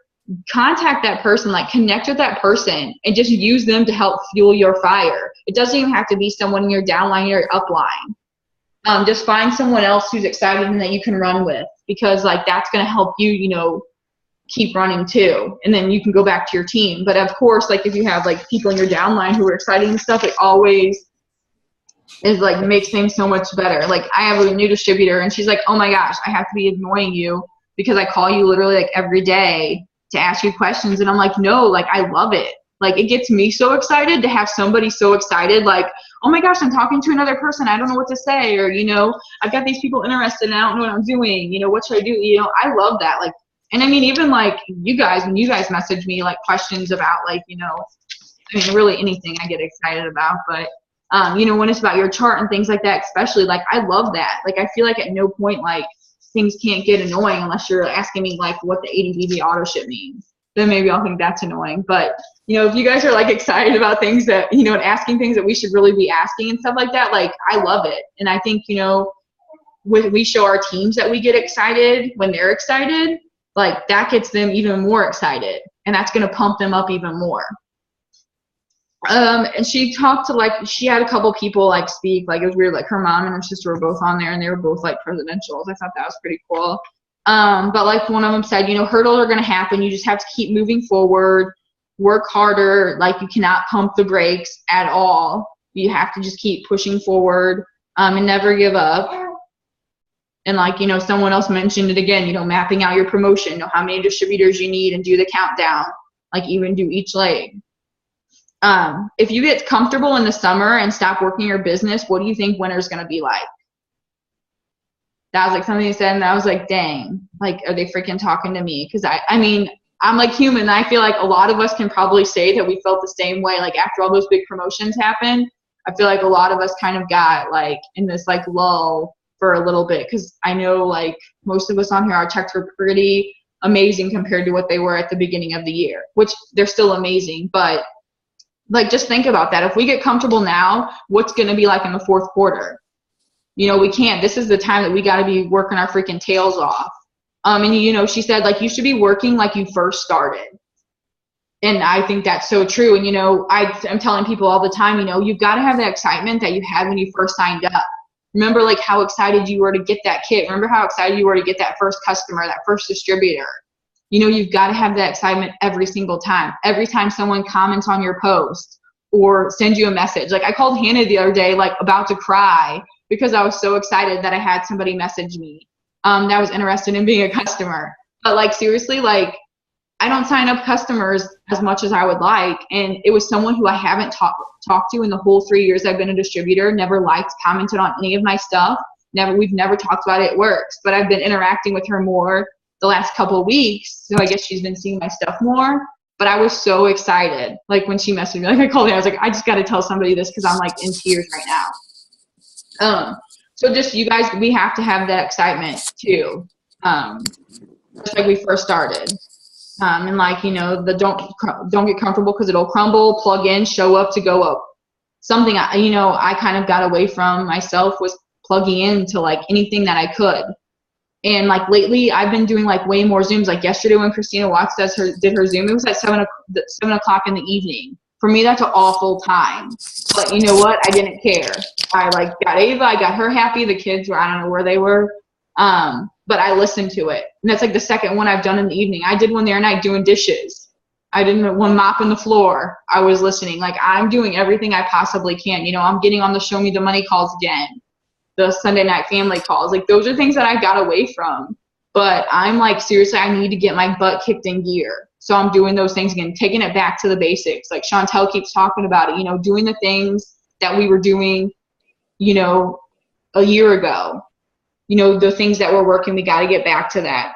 contact that person, like connect with that person and just use them to help fuel your fire. It doesn't even have to be someone in your downline or your upline. Just find someone else who's excited and that you can run with, because like that's going to help you, you know, keep running too. And then you can go back to your team. But of course, like if you have like people in your downline who are excited and stuff, it always is like makes things so much better. Like I have a new distributor and she's like, oh my gosh, I have to be annoying you because I call you literally like every day to ask you questions. And I'm like, no, like I love it. Like it gets me so excited to have somebody so excited, like, oh my gosh, I'm talking to another person, I don't know what to say, or, you know, I've got these people interested and I don't know what I'm doing, you know, what should I do? You know, I love that. Like, and I mean, even like you guys, when you guys message me like questions about like, you know, I mean, really anything I get excited about, but you know, when it's about your chart and things like that, especially, like I love that. Like I feel like at no point like things can't get annoying unless you're asking me like what the ADVB auto ship means. Then maybe I'll think that's annoying. But you know, if you guys are like excited about things that, you know, and asking things that we should really be asking and stuff like that, like I love it. And I think, you know, when we show our teams that we get excited when they're excited, like that gets them even more excited, and that's going to pump them up even more. And she talked to like, she had a couple people like speak, like it was weird, like her mom and her sister were both on there and they were both like presidentials. I thought that was pretty cool. But like one of them said, you know, hurdles are going to happen. You just have to keep moving forward, work harder. Like you cannot pump the brakes at all. You have to just keep pushing forward, and never give up. And like, you know, someone else mentioned it again, you know, mapping out your promotion, know how many distributors you need and do the countdown, like even do each leg. If you get comfortable in the summer and stop working your business, what do you think winter's going to be like? That was like something he said, and I was like, dang, like, are they freaking talking to me? Because I mean, I'm like human. I feel like a lot of us can probably say that we felt the same way. Like after all those big promotions happened, I feel like a lot of us kind of got like in this like lull for a little bit. Because I know like most of us on here, our checks were pretty amazing compared to what they were at the beginning of the year, which they're still amazing. But like, just think about that. If we get comfortable now, what's going to be like in the fourth quarter? You know, we can't. This is the time that we got to be working our freaking tails off. And, you know, she said, like, you should be working like you first started. And I think that's so true. And, you know, I'm telling people all the time, you know, you've got to have that excitement that you had when you first signed up. Remember, like, how excited you were to get that kit. Remember how excited you were to get that first customer, that first distributor. You know, you've got to have that excitement every single time. Every time someone comments on your post or sends you a message. Like I called Hannah the other day, like about to cry because I was so excited that I had somebody message me that was interested in being a customer. But like seriously, like I don't sign up customers as much as I would like. And it was someone who I haven't talked to in the whole 3 years I've been a distributor, never liked, commented on any of my stuff. We've never talked about it. It works. But I've been interacting with her more the last couple of weeks, so I guess she's been seeing my stuff more. But I was so excited, like when she messaged me, like I called her, I was like, I just got to tell somebody this because I'm like in tears right now. So just you guys, we have to have that excitement too, just like we first started. And like, you know, the don't get comfortable because it'll crumble, plug in, show up to go up. Something you know, I kind of got away from myself was plugging into like anything that I could. And like lately I've been doing like way more Zooms. Like yesterday when Christina Watts did her Zoom, it was at 7 o'clock in the evening. For me, that's an awful time. But you know what? I didn't care. I like got Ava, I got her happy. The kids were, I don't know where they were. But I listened to it. And that's like the second one I've done in the evening. I did one the other night doing dishes. I did one mopping the floor. I was listening. Like I'm doing everything I possibly can. You know, I'm getting on the Show Me the Money calls again. The Sunday night family calls, like those are things that I got away from. But I'm like, seriously, I need to get my butt kicked in gear. So I'm doing those things again, taking it back to the basics. Like Chantel keeps talking about it, you know, doing the things that we were doing you know, a year ago. You know, the things that were working, we got to get back to that.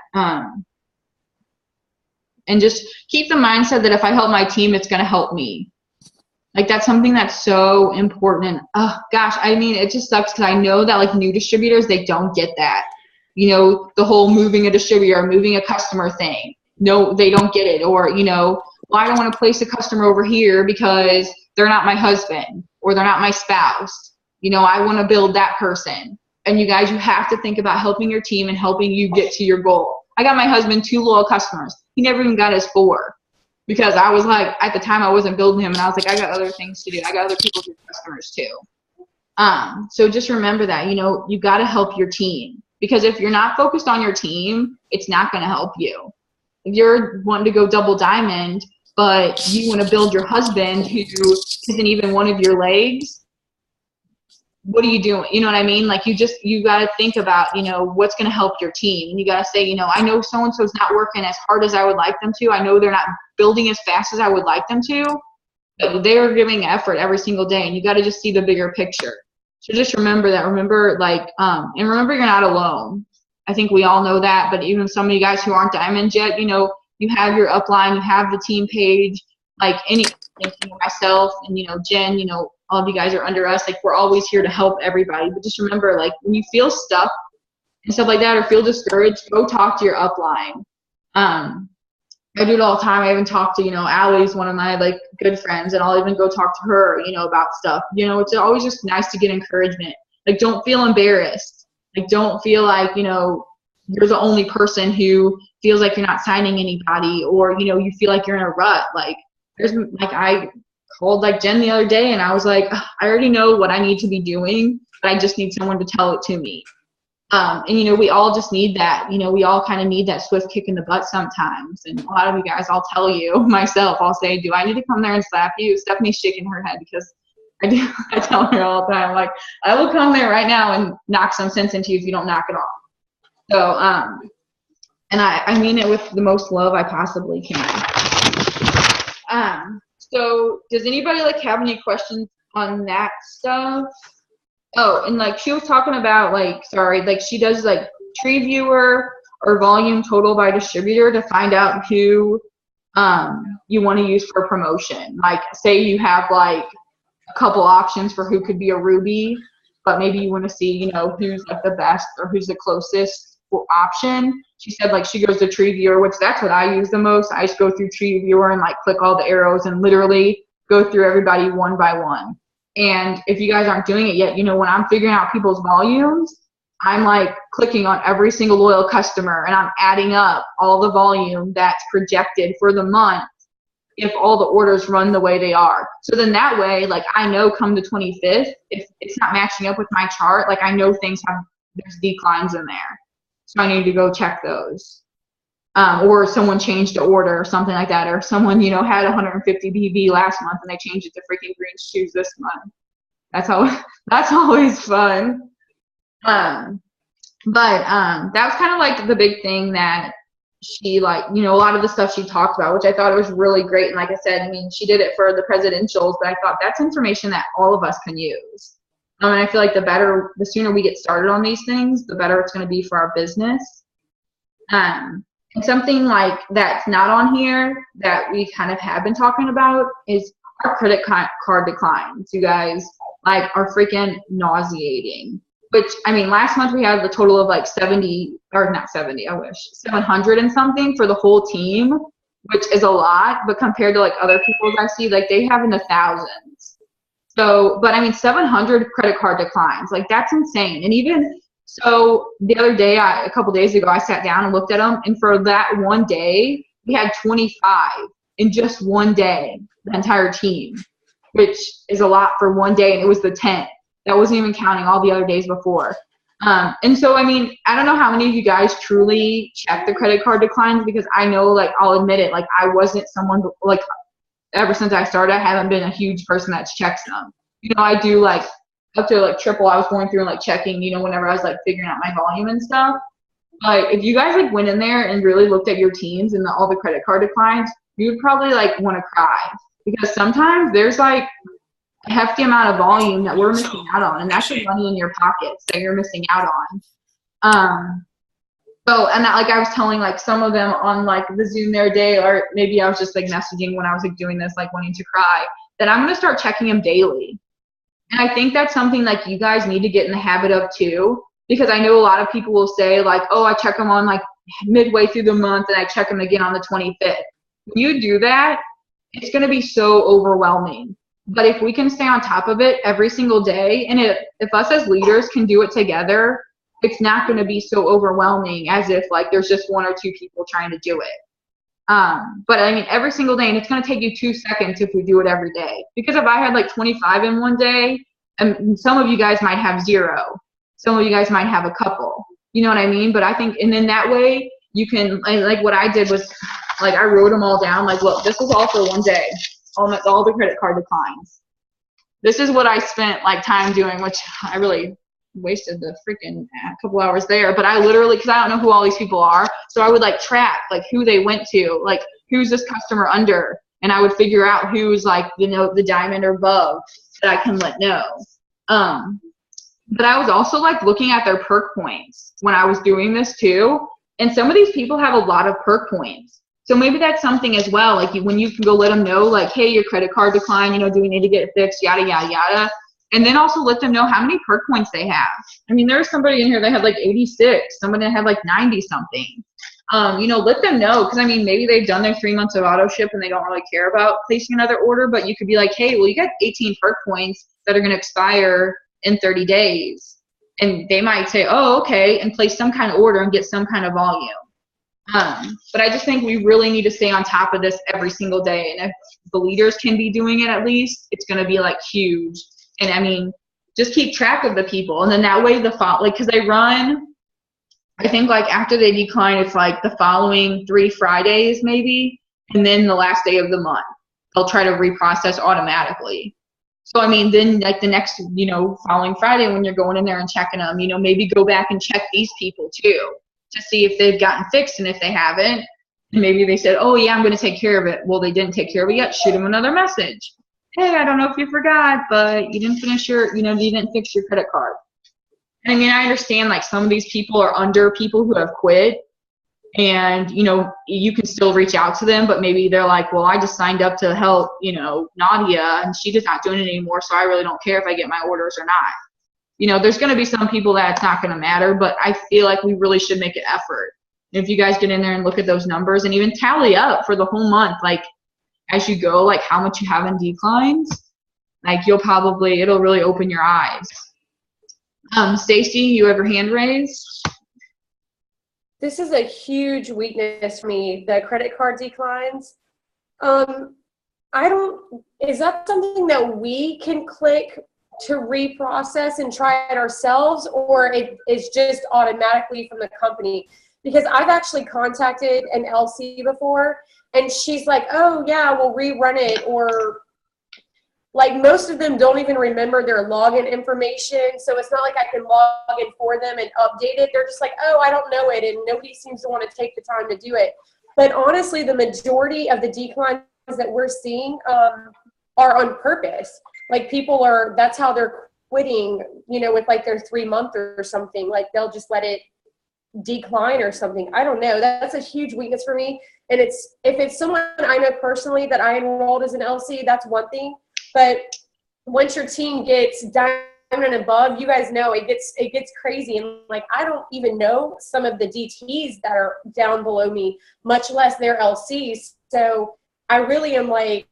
And just keep the mindset that if I help my team, it's going to help me. Like, that's something that's so important. Oh gosh, I mean, it just sucks because I know that like new distributors, they don't get that. You know, the whole moving a distributor or moving a customer thing. No, they don't get it. Or, you know, well, I don't want to place a customer over here because they're not my husband or they're not my spouse. You know, I want to build that person. And you guys, you have to think about helping your team and helping you get to your goal. I got my husband 2 loyal customers. He never even got his 4 because I was like, at the time I wasn't building him and I was like, I got other things to do. I got other people to customers too. So just remember that, you know, you got to help your team, because if you're not focused on your team, it's not going to help you. If you're wanting to go double diamond, but you want to build your husband who isn't even one of your legs, what are you doing? You know what I mean? Like, you got to think about, you know, what's going to help your team. And you got to say, you know, I know so-and-so's not working as hard as I would like them to. I know they're not building as fast as I would like them to, but they're giving effort every single day. And you got to just see the bigger picture. So just remember that. Remember, like, and remember you're not alone. I think we all know that, but even some of you guys who aren't diamonds yet, you know, you have your upline, you have the team page, like myself and, you know, Jen, you know, all of you guys are under us. Like, we're always here to help everybody. But just remember, like, when you feel stuck and stuff like that or feel discouraged, go talk to your upline. I do it all the time. I even talk to, you know, Allie's one of my, like, good friends, and I'll even go talk to her, you know, about stuff. You know, it's always just nice to get encouragement. Like, don't feel embarrassed. Like, don't feel like, you know, you're the only person who feels like you're not signing anybody, or, you know, you feel like you're in a rut. Like, I called like Jen the other day and I was like, I already know what I need to be doing, but I just need someone to tell it to me. And, you know, we all just need that. You know, we all kind of need that swift kick in the butt sometimes. And a lot of you guys, I'll tell you myself, I'll say, do I need to come there and slap you? Stephanie's shaking her head because I do. I tell her all the time, like, I will come there right now and knock some sense into you if you don't knock it off. So, and I mean it with the most love I possibly can. So does anybody like have any questions on that stuff? Oh, and like she was talking about like, like she does like tree viewer or volume total by distributor to find out who you want to use for promotion. Like, say you have like a couple options for who could be a Ruby, but maybe you want to see, you know, who's like the best or who's the closest option. She said like she goes to tree viewer, which that's what I use the most. I just go through tree viewer and like click all the arrows and literally go through everybody one by one. And if you guys aren't doing it yet, you know, when I'm figuring out people's volumes, I'm like clicking on every single loyal customer and I'm adding up all the volume that's projected for the month if all the orders run the way they are. So then that way, like, I know come the 25th, if it's not matching up with my chart, like I know there's declines in there. So I need to go check those. Or someone changed the order or something like that, or someone, you know, had 150 BB last month and they changed it to freaking green shoes this month. That's always fun. But that was kind of like the big thing that she, like, you know, a lot of the stuff she talked about, which I thought it was really great. And like I said, I mean, she did it for the presidentials, but I thought that's information that all of us can use. And I feel like the sooner we get started on these things, the better it's going to be for our business. And something like that's not on here that we kind of have been talking about is our credit card declines. You guys, like, are freaking nauseating. Which, I mean, last month we had the total of like 700 and something for the whole team, which is a lot, but compared to like other people's I see, like they have in the thousands. So, but I mean, 700 credit card declines, like that's insane. And even so, the other day, a couple days ago, I sat down and looked at them, and for that one day, we had 25 in just one day, the entire team, which is a lot for one day, and it was the 10th. That wasn't even counting all the other days before. And so, I mean, I don't know how many of you guys truly check the credit card declines, because I know, like, I'll admit it, like, I wasn't someone, like, ever since I started, I haven't been a huge person that checks them. You know, I do, like, up to, like, triple, I was going through and, like, checking, you know, whenever I was, like, figuring out my volume and stuff. But if you guys, like, went in there and really looked at your teams and all the credit card declines, you would probably, like, want to cry. Because sometimes there's, like, a hefty amount of volume that we're missing out on, and that's the money in your pockets that you're missing out on. So, and that, like, I was telling, like, some of them on, like, the Zoom their day, or maybe I was just, like, messaging when I was, like, doing this, like, wanting to cry, that I'm going to start checking them daily. And I think that's something, like, you guys need to get in the habit of, too, because I know a lot of people will say, like, oh, I check them on, like, midway through the month, and I check them again on the 25th. When you do that, it's going to be so overwhelming. But if we can stay on top of it every single day, and if us as leaders can do it together, it's not going to be so overwhelming as if, like, there's just one or two people trying to do it. But I mean, every single day, and it's going to take you 2 seconds if we do it every day. Because if I had like 25 in one day, and some of you guys might have 0, some of you guys might have a couple. You know what I mean? But I think, and then that way you can, like what I did was, like, I wrote them all down. Like, look, this was all for one day. All the credit card declines. This is what I spent, like, time doing, which I really wasted the freaking couple hours there. But I literally, because I don't know who all these people are, so I would, like, track, like, who they went to, like, who's this customer under, and I would figure out who's, like, you know, the diamond or above that I can let know. But I was also, like, looking at their perk points when I was doing this too, and some of these people have a lot of perk points. So maybe that's something as well, like, when you can go let them know, like, hey, your credit card declined, you know, do we need to get it fixed, yada, yada, yada. And then also let them know how many perk points they have. I mean, there's somebody in here that had like 86, somebody that had like 90 something. You know, let them know, because I mean, maybe they've done their 3 months of auto ship and they don't really care about placing another order, but you could be like, hey, well, you got 18 perk points that are going to expire in 30 days. And they might say, oh, okay, and place some kind of order and get some kind of volume. But I just think we really need to stay on top of this every single day. And if the leaders can be doing it at least, it's going to be like huge. And I mean, just keep track of the people. And then that way because they run, I think, like, after they decline, it's like the following 3 Fridays maybe. And then the last day of the month, they'll try to reprocess automatically. So, I mean, then, like, the next, you know, following Friday when you're going in there and checking them, you know, maybe go back and check these people too, to see if they've gotten fixed. And if they haven't, maybe they said, oh, yeah, I'm going to take care of it. Well, they didn't take care of it yet. Shoot them another message. Hey, I don't know if you forgot, but you didn't finish you didn't fix your credit card. And I mean, I understand, like, some of these people are under people who have quit, and, you know, you can still reach out to them, but maybe they're like, well, I just signed up to help, you know, Nadia, and she's just not doing it anymore, so I really don't care if I get my orders or not. You know, there's going to be some people that it's not going to matter, but I feel like we really should make an effort. If you guys get in there and look at those numbers and even tally up for the whole month, like, as you go, like, how much you have in declines, like, it'll really open your eyes. Stacy, you have your hand raised? This is a huge weakness for me, the credit card declines. Is that something that we can click to reprocess and try it ourselves, or it is just automatically from the company? Because I've actually contacted an LC before, and she's like, oh, yeah, we'll rerun it. Or, like, most of them don't even remember their login information, so it's not like I can log in for them and update it. They're just like, oh, I don't know it, and nobody seems to want to take the time to do it. But honestly, the majority of the declines that we're seeing are on purpose. Like, that's how they're quitting, you know, with, like, their 3 month or something. Like, they'll just let it decline or something. I don't know. That's a huge weakness for me. And if it's someone I know personally that I enrolled as an LC, that's one thing. But once your team gets diamond and above, you guys know it gets crazy. And, like, I don't even know some of the DTs that are down below me, much less their LCs. So I really am, like,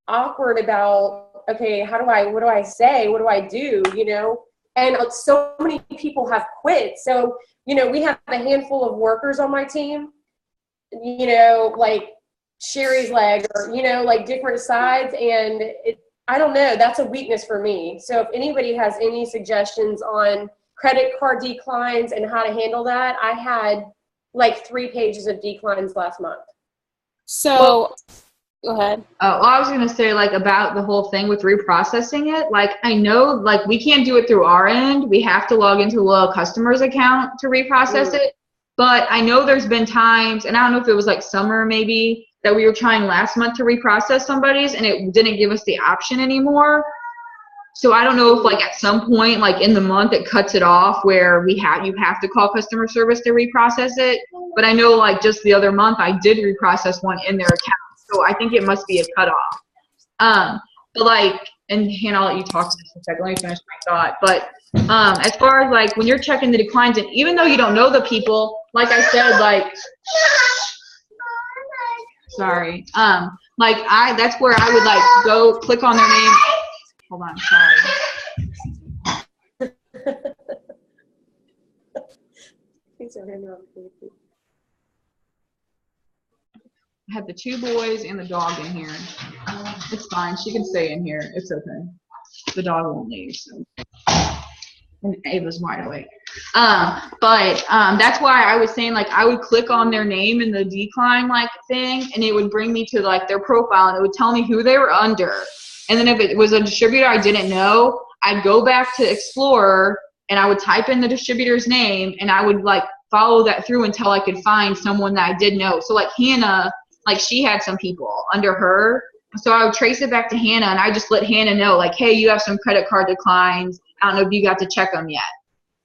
awkward about, okay, what do I say? What do I do? You know? And so many people have quit. So, you know, we have a handful of workers on my team, you know, like Sherry's leg, or, you know, like, different sides. And I don't know, that's a weakness for me. So if anybody has any suggestions on credit card declines and how to handle that, I had like 3 pages of declines last month. So, go ahead. Well, I was going to say, like, about the whole thing with reprocessing it. Like, I know, like, we can't do it through our end. We have to log into a loyal customer's account to reprocess it. But I know there's been times, and I don't know if it was like summer maybe, that we were trying last month to reprocess somebody's, and it didn't give us the option anymore. So I don't know if like at some point, like in the month, it cuts it off where you have to call customer service to reprocess it. But I know like just the other month I did reprocess one in their account. So I think it must be a cutoff. But like, and Hannah, I'll let you talk to this in a second. Let me finish my thought. But as far as like when you're checking the declines, and even though you don't know the people, like I said, like, sorry, that's where I would like go click on their name. Hold on, sorry. I have the 2 boys and the dog in here. It's fine. She can stay in here. It's okay. The dog won't leave. So. And Ava's wide awake. But that's why I was saying, like, I would click on their name in the decline, like, thing, and it would bring me to, like, their profile, and it would tell me who they were under. And then if it was a distributor I didn't know, I'd go back to Explorer, and I would type in the distributor's name, and I would, like, follow that through until I could find someone that I did know. So, like, Hannah, like, she had some people under her. So I would trace it back to Hannah, and I just let Hannah know, like, hey, you have some credit card declines. I don't know if you got to check them yet.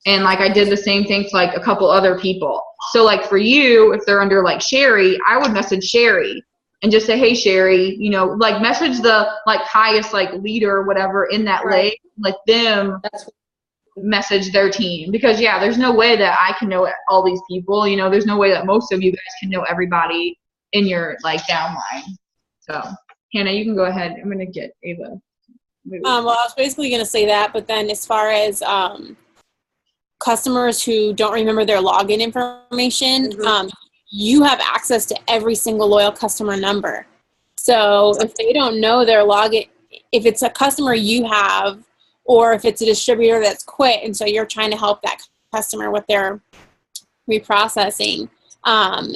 And, like, I did the same thing for, like, a couple other people. So, like, for you, if they're under, like, Sherry, I would message Sherry and just say, hey, Sherry, you know, like, message the, like, highest, like, leader or whatever in that lane. Let them message their team. Because, yeah, there's no way that I can know all these people. You know, there's no way that most of you guys can know everybody in your, like, downline. So, Hannah, you can go ahead. I'm going to get Ava. Well, I was basically going to say that, but then as far as customers who don't remember their login information, you have access to every single loyal customer number. So if they don't know their login, if it's a customer you have, or if it's a distributor that's quit, and so you're trying to help that customer with their reprocessing,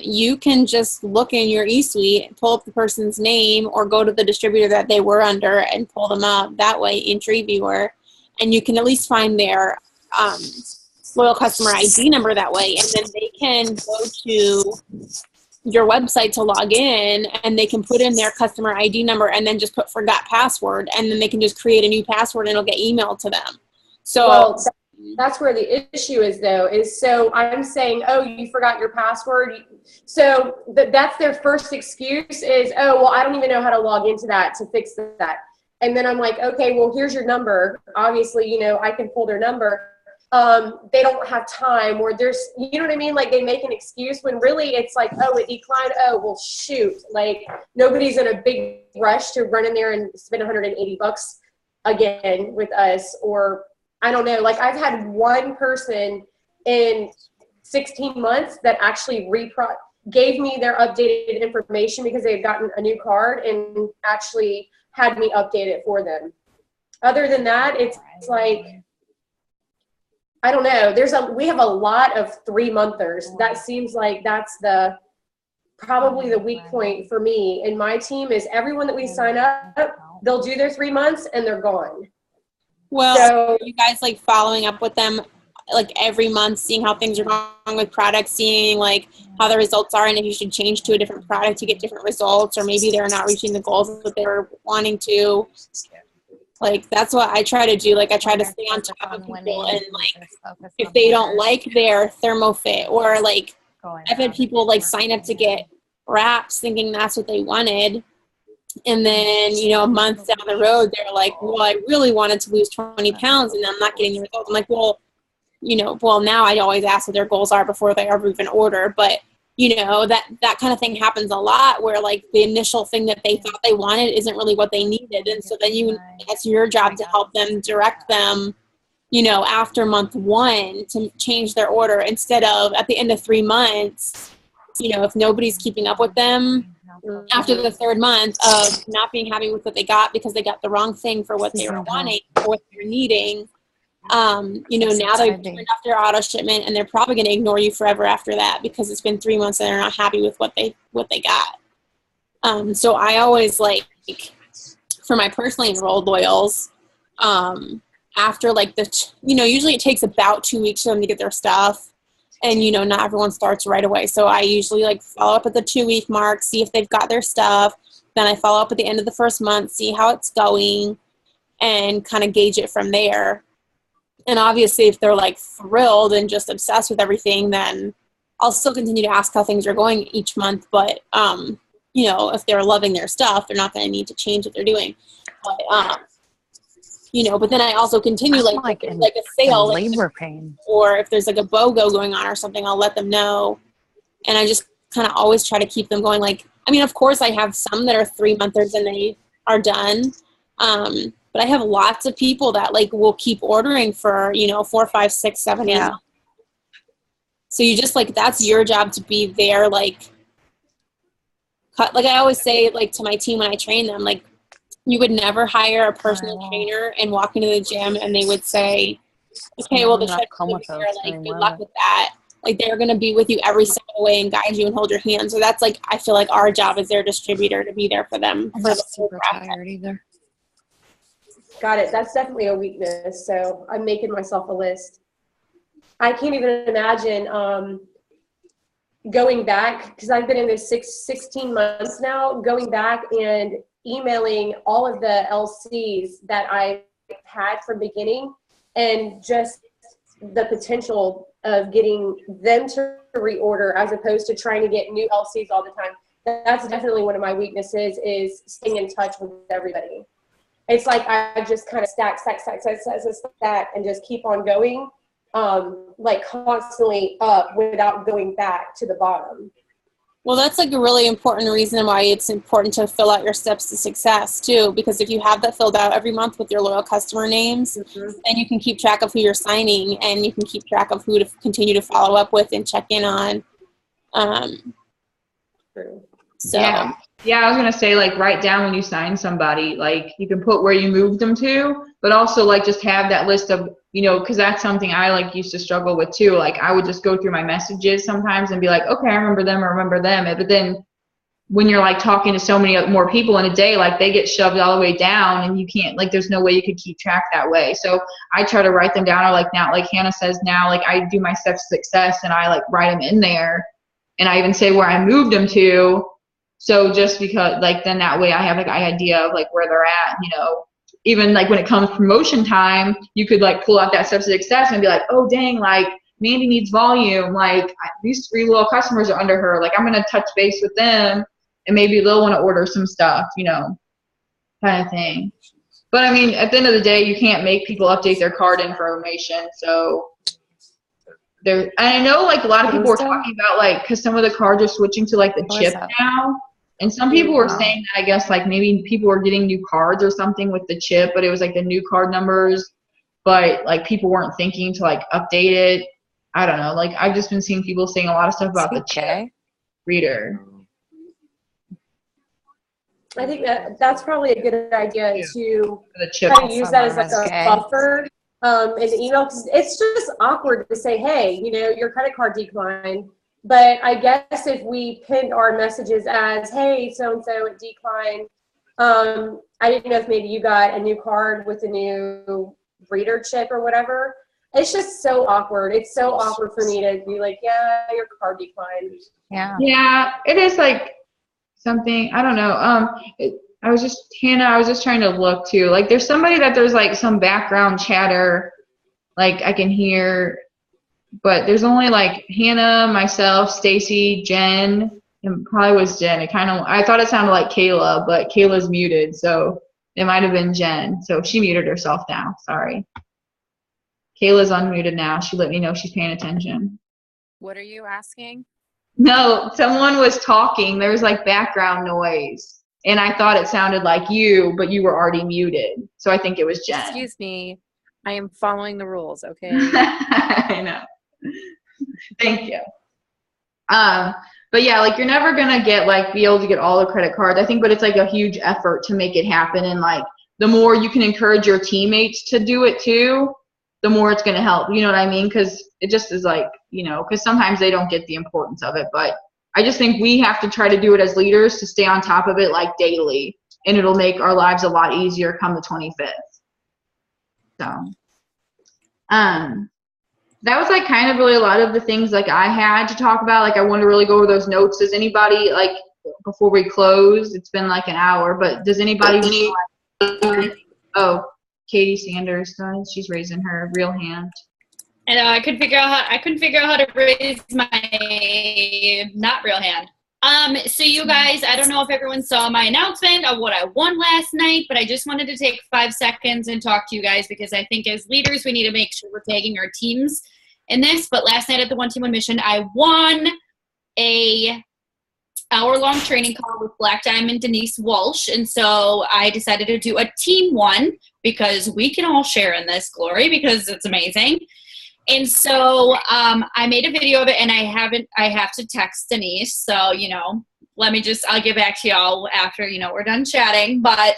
you can just look in your eSuite, pull up the person's name, or go to the distributor that they were under and pull them up that way in TreeViewer, and you can at least find their loyal customer ID number that way, and then they can go to your website to log in, and they can put in their customer ID number and then just put forgot password, and then they can just create a new password and it'll get emailed to them. So that's where the issue is, though, is so I'm saying, oh, you forgot your password. So that's their first excuse is, oh, well, I don't even know how to log into that to fix that. And then I'm like, okay, well, here's your number. Obviously, you know, I can pull their number. They don't have time, or there's, you know what I mean? Like, they make an excuse when really it's like, oh, it declined. Oh, well, shoot. Like, nobody's in a big rush to run in there and spend $180 again with us, or I don't know. Like, I've had one person in 16 months that actually gave me their updated information because they had gotten a new card and actually had me update it for them. Other than that, it's like, I don't know. We have a lot of 3-monthers. That seems like that's probably the weak point for me and my team is everyone that we sign up, they'll do their 3 months and they're gone. Well, so, you guys like following up with them like every month, seeing how things are going with products, seeing like how the results are, and if you should change to a different product to get different results, or maybe they're not reaching the goals that they were wanting to. Like, that's what I try to do. Like, I try to stay on top of people, and like if they don't like their ThermoFit, or like I've had people like sign up to get wraps thinking that's what they wanted. And then, you know, a month down the road, they're like, well, I really wanted to lose 20 pounds and I'm not getting the results. I'm like, well, you know, now I always ask what their goals are before they ever even order. But, you know, that kind of thing happens a lot where like the initial thing that they thought they wanted isn't really what they needed. And so then it's your job to help them, direct them, you know, after month 1 to change their order instead of at the end of 3 months, you know, if nobody's keeping up with them. After the 3rd month of not being happy with what they got because they got the wrong thing for what they were wanting or what they were needing, you know, now they've turned off their auto shipment and they're probably going to ignore you forever after that because it's been 3 months and they're not happy with what they got. So I always like, for my personally enrolled loyals, after like usually it takes about 2 weeks for them to get their stuff. And, you know, not everyone starts right away. So I usually, like, follow up at the 2-week mark, see if they've got their stuff. Then I follow up at the end of the 1st month, see how it's going. and kind of gauge it from there. And obviously if they're like thrilled and just obsessed with everything, then I'll still continue to ask how things are going each month. But, you know, if they're loving their stuff, they're not going to need to change what they're doing. But, you know, but then I also continue like a sale, like, labor pain, or if there's like a BOGO going on or something, I'll let them know. And I just kind of always try to keep them going. Like, I mean, of course I have some that are 3-monthers and they are done. But I have lots of people that like will keep ordering for, you know, 4, 5, 6, 7, 8 months. So you just like, that's your job to be there. Like I always say, like, to my team when I train them, like, you would never hire a personal trainer and walk into the gym and they would say, okay, well, the treadmill is here, like, good luck with that. Like, they're going to be with you every step of the way and guide you and hold your hand. So that's like, I feel like our job as their distributor to be there for them. I'm not super tired either. Got it. That's definitely a weakness. So I'm making myself a list. I can't even imagine going back, because I've been in this 16 months now, going back and emailing all of the LCs that I had from beginning, and just the potential of getting them to reorder as opposed to trying to get new LCs all the time. That's definitely one of my weaknesses, is staying in touch with everybody. It's like I just kind of stack, and just keep on going, like constantly up without going back to the bottom. Well, that's like a really important reason why it's important to fill out your steps to success too, because if you have that filled out every month with your loyal customer names, then you can keep track of who you're signing and you can keep track of who to continue to follow up with and check in on. So yeah, I was gonna say, like, write down when you sign somebody, like, you can put where you moved them to, but also like just have that list of, you know, because that's something I like used to struggle with too. Like, I would just go through my messages sometimes and be like, okay, I remember them, but then when you're like talking to so many more people in a day, like, they get shoved all the way down and you can't, like, there's no way you could keep track that way. So I try to write them down, or like now, like Hannah says now, like, I do my steps to success and I like write them in there, and I even say where I moved them to. So just because, like, then that way I have like an idea of like where they're at, you know. Even like when it comes promotion time, you could like pull out that steps to success and be like, oh dang, like Mandy needs volume, like these 3 little customers are under her, like I'm gonna touch base with them and maybe they'll want to order some stuff, you know, kind of thing. But I mean, at the end of the day, you can't make people update their card information. So there, and I know like a lot of people were talking about, like, because some of the cards are switching to like the chip now. And some people were saying that, I guess, like, maybe people were getting new cards or something with the chip, but it was like the new card numbers, but like people weren't thinking to like update it. I don't know. Like, I've just been seeing people saying a lot of stuff about the chip reader. I think that's probably a good idea to kind of use that as like a buffer in the email, because it's just awkward to say, hey, you know, your credit card declined. But I guess if we pinned our messages as, hey, so-and-so, it declined. I didn't know if maybe you got a new card with a new reader chip or whatever. It's just so awkward. It's so awkward for me to be like, yeah, your card declined. Yeah, it is like something, I don't know. I was just trying to look too. Like, there's somebody that there's like some background chatter, like I can hear. But there's only like Hannah, myself, Stacy, Jen, and probably was Jen. I thought it sounded like Kayla, but Kayla's muted, so it might have been Jen. So she muted herself now. Sorry. Kayla's unmuted now. She let me know she's paying attention. What are you asking? No, someone was talking. There was like background noise, and I thought it sounded like you, but you were already muted. So I think it was Jen. Excuse me. I am following the rules, okay? I know. Thank you. But yeah, like, you're never gonna be able to get all the credit cards, I think, but it's like a huge effort to make it happen. And like, the more you can encourage your teammates to do it too, the more it's gonna help. You know what I mean? Because it just is like, you know, because sometimes they don't get the importance of it. But I just think we have to try to do it as leaders, to stay on top of it like daily, and it'll make our lives a lot easier come the 25th. So, that was like kind of really a lot of the things like I had to talk about. Like, I wanted to really go over those notes. Does anybody, like, before we close, it's been like an hour, but does anybody need, oh, Katie Sanders does. She's raising her real hand. And I couldn't figure out how to raise my not real hand. So you guys, I don't know if everyone saw my announcement of what I won last night, but I just wanted to take 5 seconds and talk to you guys because I think as leaders, we need to make sure we're tagging our teams in this. But last night at the One Team One Mission, I won a hour-long training call with Black Diamond Denise Walsh. And so I decided to do a team one because we can all share in this glory because it's amazing. And so I made a video of it, and I have to text Denise. So, I'll get back to y'all after, we're done chatting. But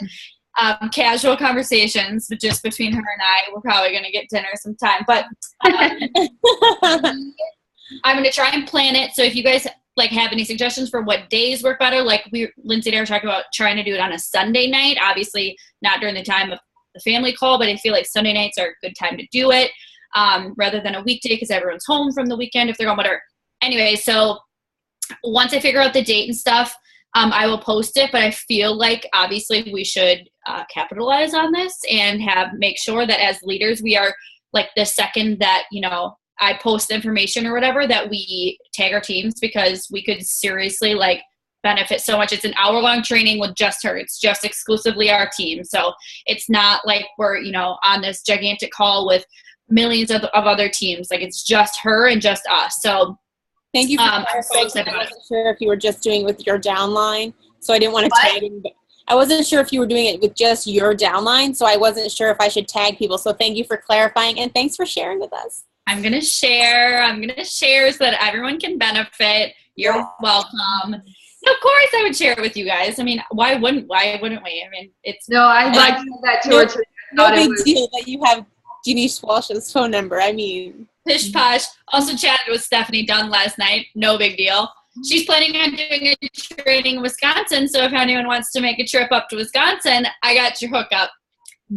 casual conversations just between her and I. We're probably going to get dinner sometime. But I'm going to try and plan it. So if you guys have any suggestions for what days work better, Lindsay and I were talking about trying to do it on a Sunday night. Obviously not during the time of the family call, but I feel like Sunday nights are a good time to do it. Rather than a weekday because everyone's home from the weekend if they're going whatever. Anyway, so once I figure out the date and stuff, I will post it, but I feel like obviously we should capitalize on this and make sure that as leaders we are the second that, I post information or whatever that we tag our teams because we could seriously benefit so much. It's an hour-long training with just her. It's just exclusively our team. So it's not like we're, on this gigantic call with millions of other teams. It's just her and just us. So thank you for clarifying. I wasn't sure if you were just doing it with your downline, so I didn't want to tag you. I wasn't sure if you were doing it with just your downline, so I wasn't sure if I should tag people. So thank you for clarifying, and thanks for sharing with us. I'm gonna share so that everyone can benefit. You're welcome. Of course, I would share it with you guys. I mean, why wouldn't we? I mean, it's no. I'd like to do that too. No big deal that you have Denise Walsh's phone number. I mean, pish posh. Also chatted with Stephanie Dunn last night. No big deal. She's planning on doing a training in Wisconsin. So if anyone wants to make a trip up to Wisconsin, I got your hookup.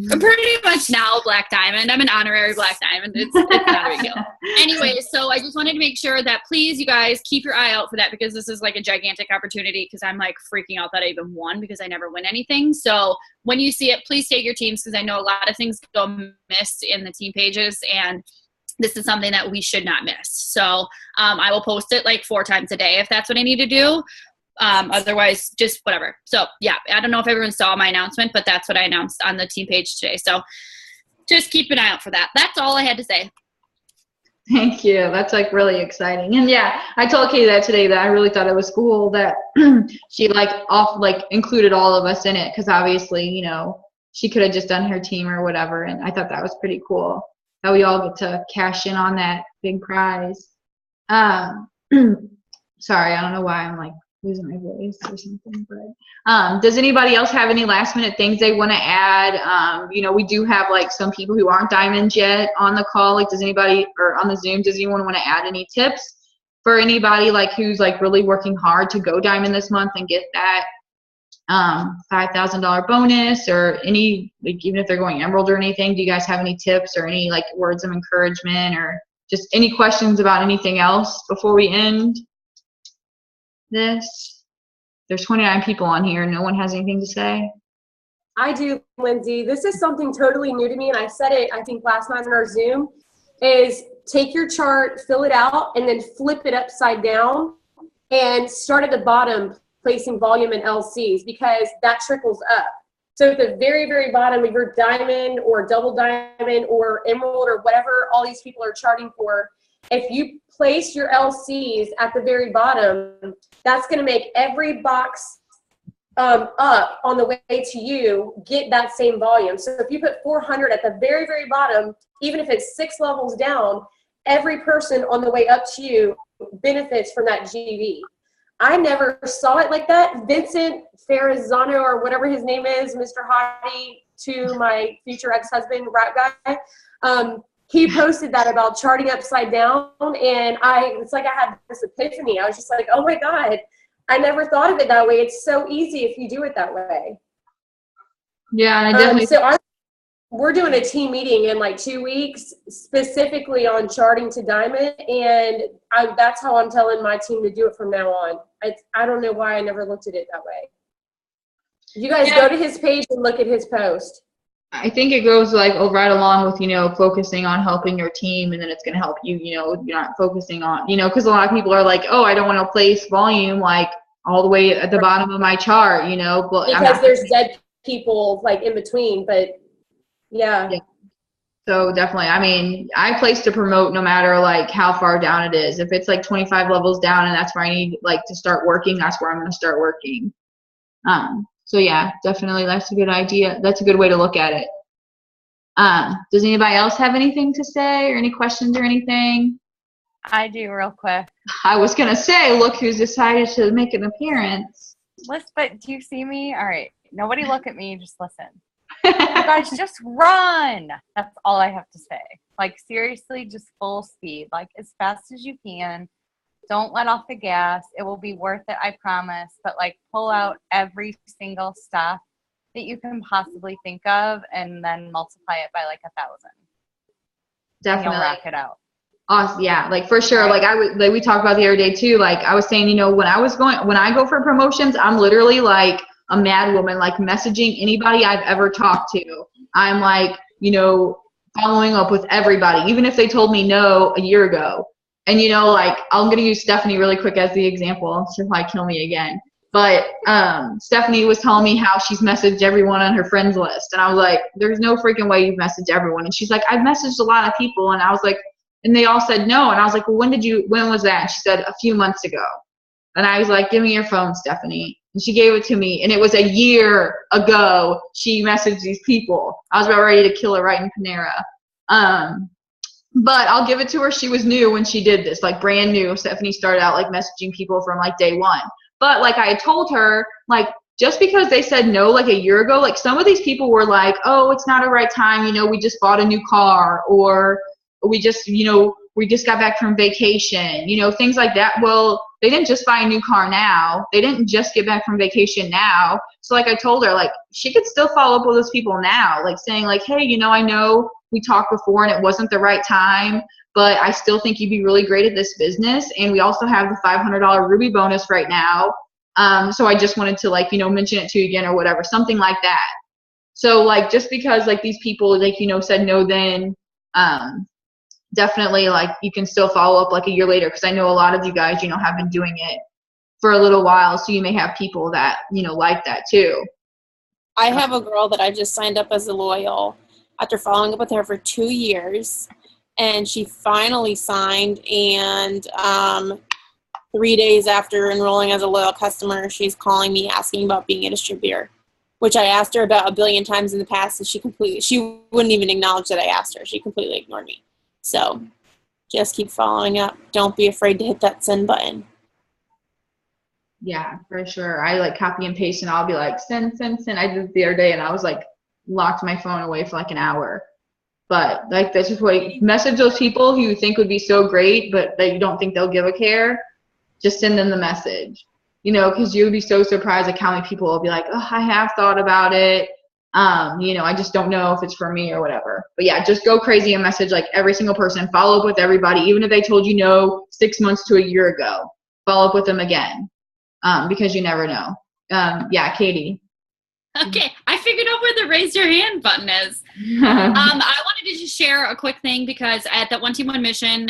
I'm pretty much now Black Diamond. I'm an honorary Black Diamond. It's not a big deal. Anyway, so I just wanted to make sure that please, you guys, keep your eye out for that because this is a gigantic opportunity because I'm freaking out that I even won because I never win anything. So when you see it, please take your teams because I know a lot of things go missed in the team pages and this is something that we should not miss. So I will post it 4 times a day if that's what I need to do. Otherwise, just whatever. So, yeah, I don't know if everyone saw my announcement, but that's what I announced on the team page today. So just keep an eye out for that. That's all I had to say. Thank you. That's really exciting. And yeah, I told Katie that today that I really thought it was cool that she included all of us in it because obviously, she could have just done her team or whatever. And I thought that was pretty cool that we all get to cash in on that big prize. Sorry, I don't know why I'm losing my voice or something, but does anybody else have any last minute things they want to add? We do have some people who aren't diamonds yet on the call. Does anybody or on the Zoom, does anyone want to add any tips for anybody who's really working hard to go diamond this month and get that $5,000 bonus or any even if they're going emerald or anything? Do you guys have any tips or any words of encouragement or just any questions about anything else before we end this? There's 29 people on here. No one has anything to say? I do, Lindsay. This is something totally new to me, and I said it, I think, last night in our Zoom, is take your chart, fill it out, and then flip it upside down and start at the bottom, placing volume in LCs, because that trickles up. So at the very, very bottom of your diamond or double diamond or emerald or whatever all these people are charting for, if you place your LCs at the very bottom, that's going to make every box up on the way to you get that same volume. So if you put 400 at the very, very bottom, even if it's 6 levels down, every person on the way up to you benefits from that GV. I never saw it like that. Vincent Ferrazzano, or whatever his name is, Mr. Hottie to my future ex-husband, rap guy, he posted that about charting upside down, and it's like I had this epiphany. I was just like, oh my God, I never thought of it that way. It's so easy if you do it that way. Yeah, and I definitely. We're doing a team meeting in 2 weeks, specifically on charting to diamond, and that's how I'm telling my team to do it from now on. I don't know why I never looked at it that way. You guys go to his page and look at his post. I think it goes like right along with, focusing on helping your team, and then it's going to help you, you're not focusing on, because a lot of people are like, oh, I don't want to place volume like all the way at the bottom of my chart, but because there's dead people like in between, but yeah. So definitely, I mean, I place to promote no matter like how far down it is. If it's like 25 levels down and that's where I need like to start working, that's where I'm going to start working. So yeah, definitely that's a good idea. That's a good way to look at it. Does anybody else have anything to say or any questions or anything? I do real quick. I was going to say, look who's decided to make an appearance. But do you see me? All right. Nobody look at me. Just listen. You guys just run. That's all I have to say. Like seriously, just full speed, like as fast as you can. Don't let off the gas. It will be worth it, I promise. But like pull out every single stuff that you can possibly think of and then multiply it by like 1,000. Definitely. And you'll rock it out. Awesome. Yeah, like for sure. Like we talked about the other day too. Like I was saying, when I go for promotions, I'm literally like a mad woman, like messaging anybody I've ever talked to. I'm like, following up with everybody, even if they told me no a year ago. And, like, I'm going to use Stephanie really quick as the example. She'll probably kill me again. But Stephanie was telling me how she's messaged everyone on her friends list. And I was like, there's no freaking way you've messaged everyone. And she's like, I've messaged a lot of people. And I was like, and they all said no. And I was like, well, when was that? And she said a few months ago. And I was like, give me your phone, Stephanie. And she gave it to me. And it was a year ago she messaged these people. I was about ready to kill her right in Panera. But I'll give it to her. She was new when she did this, like brand new. Stephanie started out like messaging people from like day one. But like I had told her, like just because they said no like a year ago, like some of these people were like, oh, it's not a right time. We just bought a new car, or we just got back from vacation, things like that. Well, they didn't just buy a new car now. They didn't just get back from vacation now. So like I told her, like she could still follow up with those people now, like saying like, hey, I know we talked before and it wasn't the right time, but I still think you'd be really great at this business. And we also have the $500 Ruby bonus right now. So I just wanted to like, mention it to you again or whatever, something like that. So like, just because like these people like, said no then, definitely like you can still follow up like a year later. Cause I know a lot of you guys, have been doing it for a little while. So you may have people that, like that too. I have a girl that I just signed up as a loyal after following up with her for 2 years, and she finally signed, and 3 days after enrolling as a loyal customer, she's calling me asking about being a distributor, which I asked her about a billion times in the past, and she wouldn't even acknowledge that I asked her. She completely ignored me. So just keep following up. Don't be afraid to hit that send button. Yeah, for sure. I like copy and paste, and I'll be like, send. I did it the other day, and I was like, locked my phone away for like an hour. But like that's just what message those people who you think would be so great, but that you don't think they'll give a care. Just send them the message, because you would be so surprised like how many people will be like, oh, I have thought about it. I just don't know if it's for me or whatever. But yeah, just go crazy and message like every single person. Follow up with everybody, even if they told you no 6 months to a year ago. Follow up with them again, because you never know. Yeah, Katie. Okay, I figured out where the raise your hand button is. I wanted to just share a quick thing because at that One Team One Mission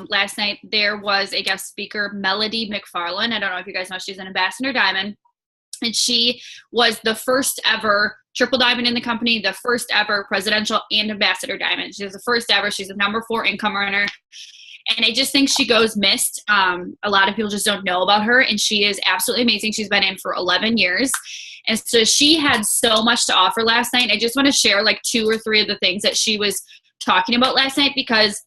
last night, there was a guest speaker, Melody McFarland. I don't know if you guys know, she's an Ambassador Diamond. And she was the first ever triple diamond in the company, the first ever presidential and ambassador diamond. She's the first ever. She's a number 4 income earner. And I just think she goes missed. A lot of people just don't know about her. And she is absolutely amazing. She's been in for 11 years. And so she had so much to offer last night. I just want to share like 2 or 3 of the things that she was talking about last night, because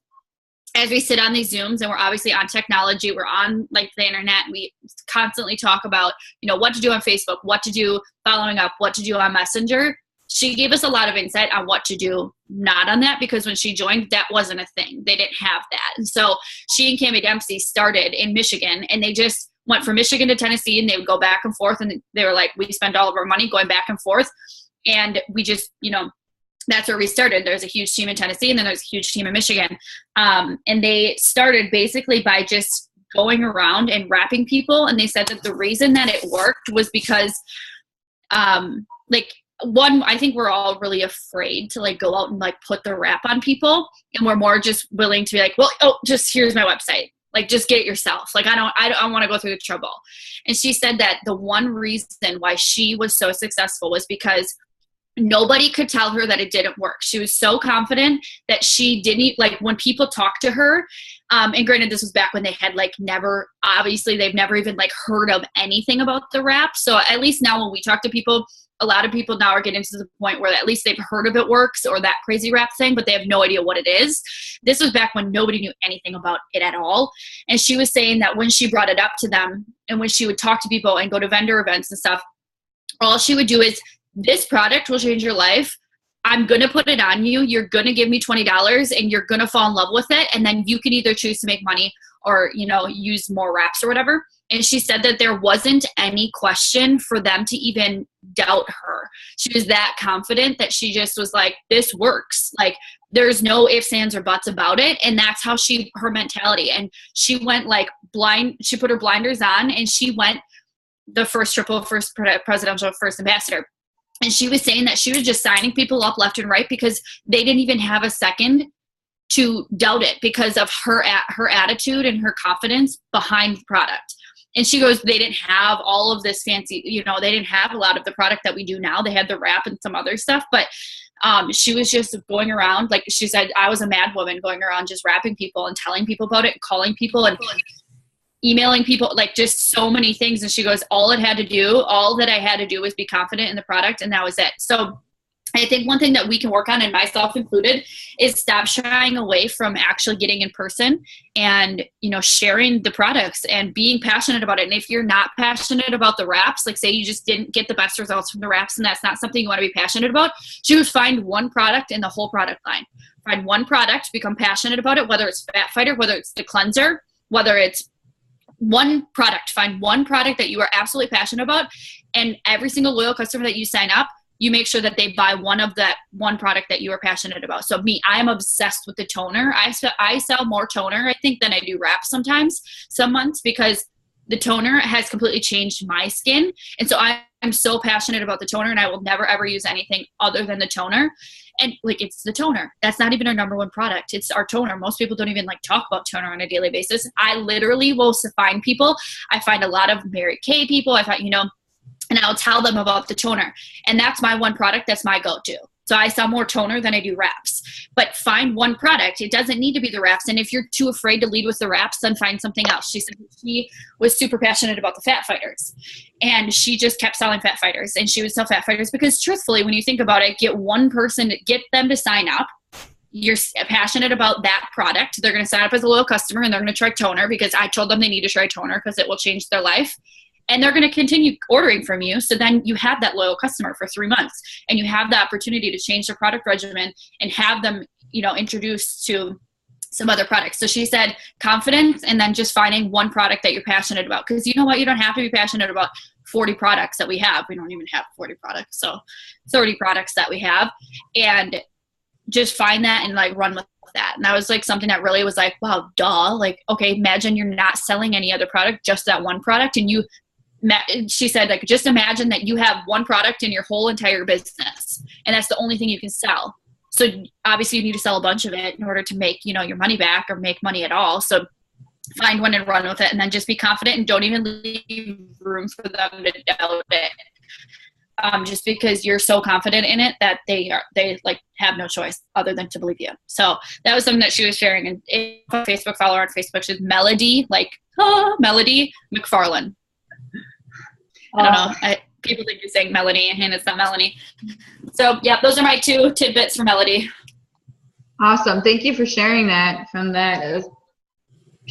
as we sit on these Zooms and we're obviously on technology, we're on like the internet, we constantly talk about, what to do on Facebook, what to do following up, what to do on Messenger. She gave us a lot of insight on what to do not on that, because when she joined, that wasn't a thing. They didn't have that. And so she and Cammie Dempsey started in Michigan, and they just went from Michigan to Tennessee, and they would go back and forth. And they were like, we spend all of our money going back and forth. And we just, that's where we started. There's a huge team in Tennessee, and then there's a huge team in Michigan. And they started basically by just going around and wrapping people. And they said that the reason that it worked was because, one, I think we're all really afraid to like go out and like put the wrap on people, and we're more just willing to be like, well, just here's my website. Like, just get it yourself. Like, I don't want to go through the trouble. And she said that the one reason why she was so successful was because nobody could tell her that it didn't work. She was so confident that she didn't, like, when people talked to her, and granted, this was back when they had like they've never even like heard of anything about the wrap. So at least now when we talk to people, a lot of people now are getting to the point where at least they've heard of it works or that crazy wrap thing, but they have no idea what it is. This was back when nobody knew anything about it at all. And she was saying that when she brought it up to them and when she would talk to people and go to vendor events and stuff, all she would do is, this product will change your life. I'm going to put it on you. You're going to give me $20 and you're going to fall in love with it. And then you can either choose to make money or, use more wraps or whatever. And she said that there wasn't any question for them to even doubt her. She was that confident that she just was like, this works. Like, there's no ifs, ands, or buts about it. And that's how her mentality. And she went like blind. She put her blinders on and she went the first presidential first ambassador. And she was saying that she was just signing people up left and right because they didn't even have a second to doubt it because of her attitude and her confidence behind the product. And she goes, they didn't have all of this fancy, they didn't have a lot of the product that we do now. They had the wrap and some other stuff, but she was just going around, like she said, I was a mad woman going around just wrapping people and telling people about it, calling people and emailing people, like just so many things. And she goes, all that I had to do was be confident in the product, and that was it. So I think one thing that we can work on, and myself included, is stop shying away from actually getting in person and, sharing the products and being passionate about it. And if you're not passionate about the wraps, like say you just didn't get the best results from the wraps and that's not something you want to be passionate about, choose find one product in the whole product line. Find one product, become passionate about it, whether it's Fat Fighter, whether it's the cleanser, whether it's one product. Find one product that you are absolutely passionate about, and every single loyal customer that you sign up, you make sure that they buy one product that you are passionate about. So me, I am obsessed with the toner. I sell more toner, I think, than I do wraps sometimes, some months, because the toner has completely changed my skin. And so I'm so passionate about the toner, and I will never, ever use anything other than the toner. And like, it's the toner. That's not even our number one product. It's our toner. Most people don't even like talk about toner on a daily basis. I literally will find people. I find a lot of Mary Kay people. I find, and I'll tell them about the toner. And that's my one product. That's my go-to. So I sell more toner than I do wraps. But find one product. It doesn't need to be the wraps. And if you're too afraid to lead with the wraps, then find something else. She said she was super passionate about the Fat Fighters. And she just kept selling Fat Fighters. And she would sell Fat Fighters because truthfully, when you think about it, get one person, get them to sign up. You're passionate about that product. They're going to sign up as a loyal customer and they're going to try toner because I told them they need to try toner because it will change their life. And they're going to continue ordering from you. So then you have that loyal customer for 3 months and you have the opportunity to change their product regimen and have them, introduced to some other products. So she said confidence and then just finding one product that you're passionate about. Because you know what? You don't have to be passionate about 40 products that we have. We don't even have 40 products. So 30 products that we have. And just find that and like run with that. And that was like something that really was like, wow, duh. Like, okay, imagine you're not selling any other product, just that one product. And she said, like, just imagine that you have one product in your whole entire business and that's the only thing you can sell. So obviously you need to sell a bunch of it in order to make, your money back or make money at all. So find one and run with it and then just be confident and don't even leave room for them to doubt it. Just because you're so confident in it that they like have no choice other than to believe you. So that was something that she was sharing. And Facebook, follow her on Facebook. She's Melody, Melody McFarlane. I don't know. People think you're saying Melanie and it's not Melanie. So yeah, those are my 2 tidbits for Melody. Awesome. Thank you for sharing that from that.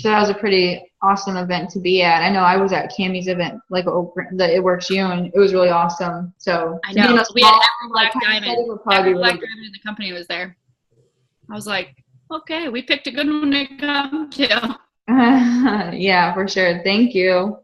That was a pretty awesome event to be at. I know I was at Cammie's event, like the It Works You, and it was really awesome. So I know we had every Black Diamond. Every Black Diamond in the company was there. I was like, okay, we picked a good one to come to. Yeah, for sure. Thank you.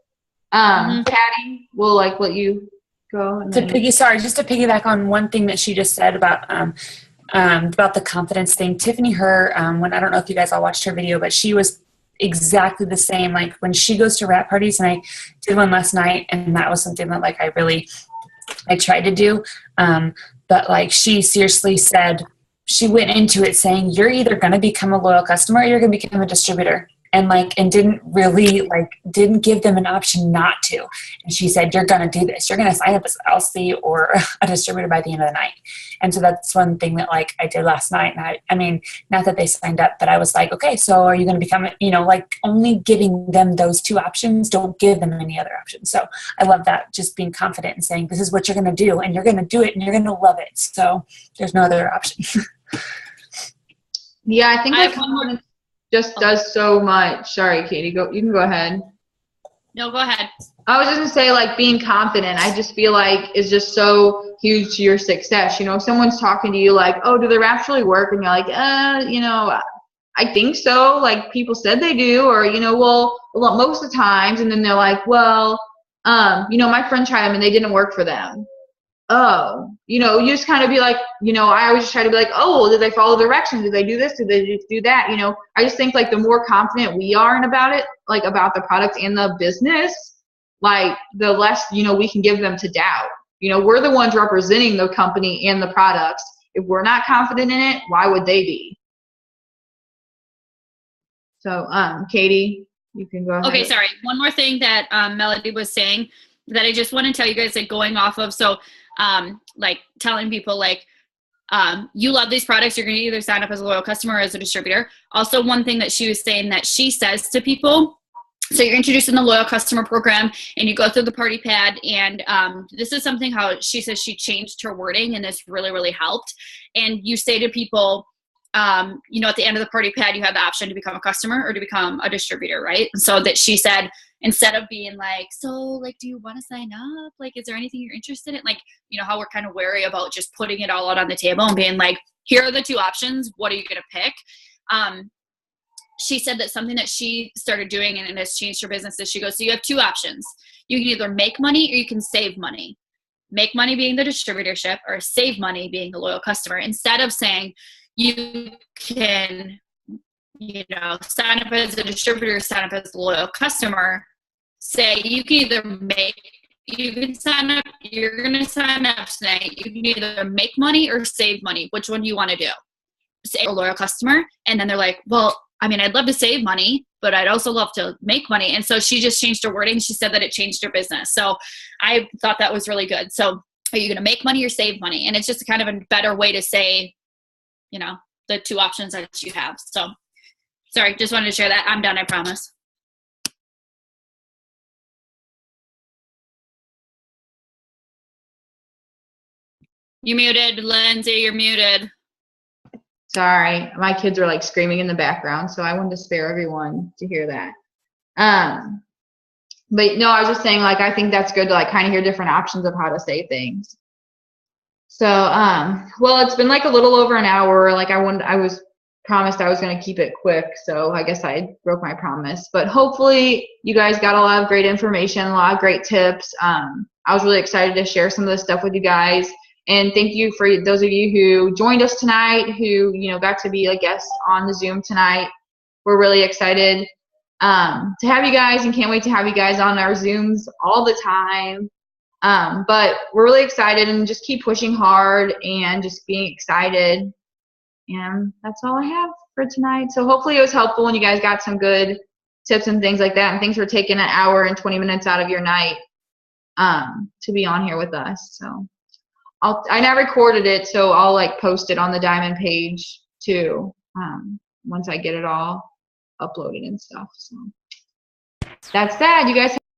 Patty, we'll let you go. Just to piggyback on one thing that she just said about the confidence thing. Tiffany Herr, when I don't know if you guys all watched her video, but she was exactly the same. Like when she goes to wrap parties, and I did one last night, and that was something that I tried to do. But like she seriously said, she went into it saying, you're either going to become a loyal customer or you're going to become a distributor. And didn't give them an option not to. And she said, you're going to do this. You're going to sign up as an LC or a distributor by the end of the night. And so that's one thing that like I did last night. And I mean, not that they signed up, but I was like, okay, so are you going to become, like only giving them those two options, don't give them any other options. So I love that, just being confident and saying, this is what you're going to do and you're going to do it and you're going to love it. So there's no other option. Yeah, I think that confidence just does so much. Sorry, Katie, you can go ahead. No, go ahead. I was just gonna say, like, being confident, I just feel like is just so huge to your success. If someone's talking to you like, oh, do the wraps really work? And you're like, I think so. Like, people said they do, or, well, most of the times. And then they're like, well, my friend tried them and they didn't work for them. Oh, you just kind of be like, I always just try to be like, oh, well, did they follow directions? Did they do this? Did they do that? I just think like the more confident we are about it, like about the product and the business, like the less, we can give them to doubt. We're the ones representing the company and the products. If we're not confident in it, why would they be? So, Katie, you can go ahead. Okay, sorry. One more thing that Melody was saying that I just want to tell you guys, like going off of, so like telling people like, you love these products, you're going to either sign up as a loyal customer or as a distributor. Also, one thing that she was saying that she says to people, so you're introducing the loyal customer program and you go through the party pad, and this is something how she says she changed her wording and this really, really helped. And you say to people, at the end of the party pad, you have the option to become a customer or to become a distributor, right? So that she said, instead of being like, so like, do you want to sign up? Like, is there anything you're interested in? Like, how we're kind of wary about just putting it all out on the table and being like, here are the two options. What are you going to pick? She said that something that she started doing and it has changed her business is she goes, so you have two options. You can either make money or you can save money. Make money being the distributorship or save money being the loyal customer. Instead of saying you can sign up as a distributor, sign up as a loyal customer, say you can sign up, you're going to sign up tonight. You can either make money or save money. Which one do you want to do? Say a loyal customer. And then they're like, well, I'd love to save money, but I'd also love to make money. And so she just changed her wording. She said that it changed her business. So I thought that was really good. So are you going to make money or save money? And it's just kind of a better way to say, the two options that you have. So sorry, just wanted to share that. I'm done, I promise. You muted, Lindsay, you're muted. Sorry, my kids are like screaming in the background, so I wanted to spare everyone to hear that. But no, I was just saying, like, I think that's good to like kind of hear different options of how to say things. So, well, it's been like a little over an hour. Like I was promised I was going to keep it quick, so I guess I broke my promise. But hopefully you guys got a lot of great information, a lot of great tips. I was really excited to share some of this stuff with you guys. And thank you for those of you who joined us tonight, who, got to be a guest on the Zoom tonight. We're really excited to have you guys and can't wait to have you guys on our Zooms all the time. But we're really excited and just keep pushing hard and just being excited. And that's all I have for tonight. So hopefully it was helpful and you guys got some good tips and things like that. And thanks for taking an hour and 20 minutes out of your night to be on here with us. So I now recorded it, so I'll like post it on the Diamond page too once I get it all uploaded and stuff. So that's that. You guys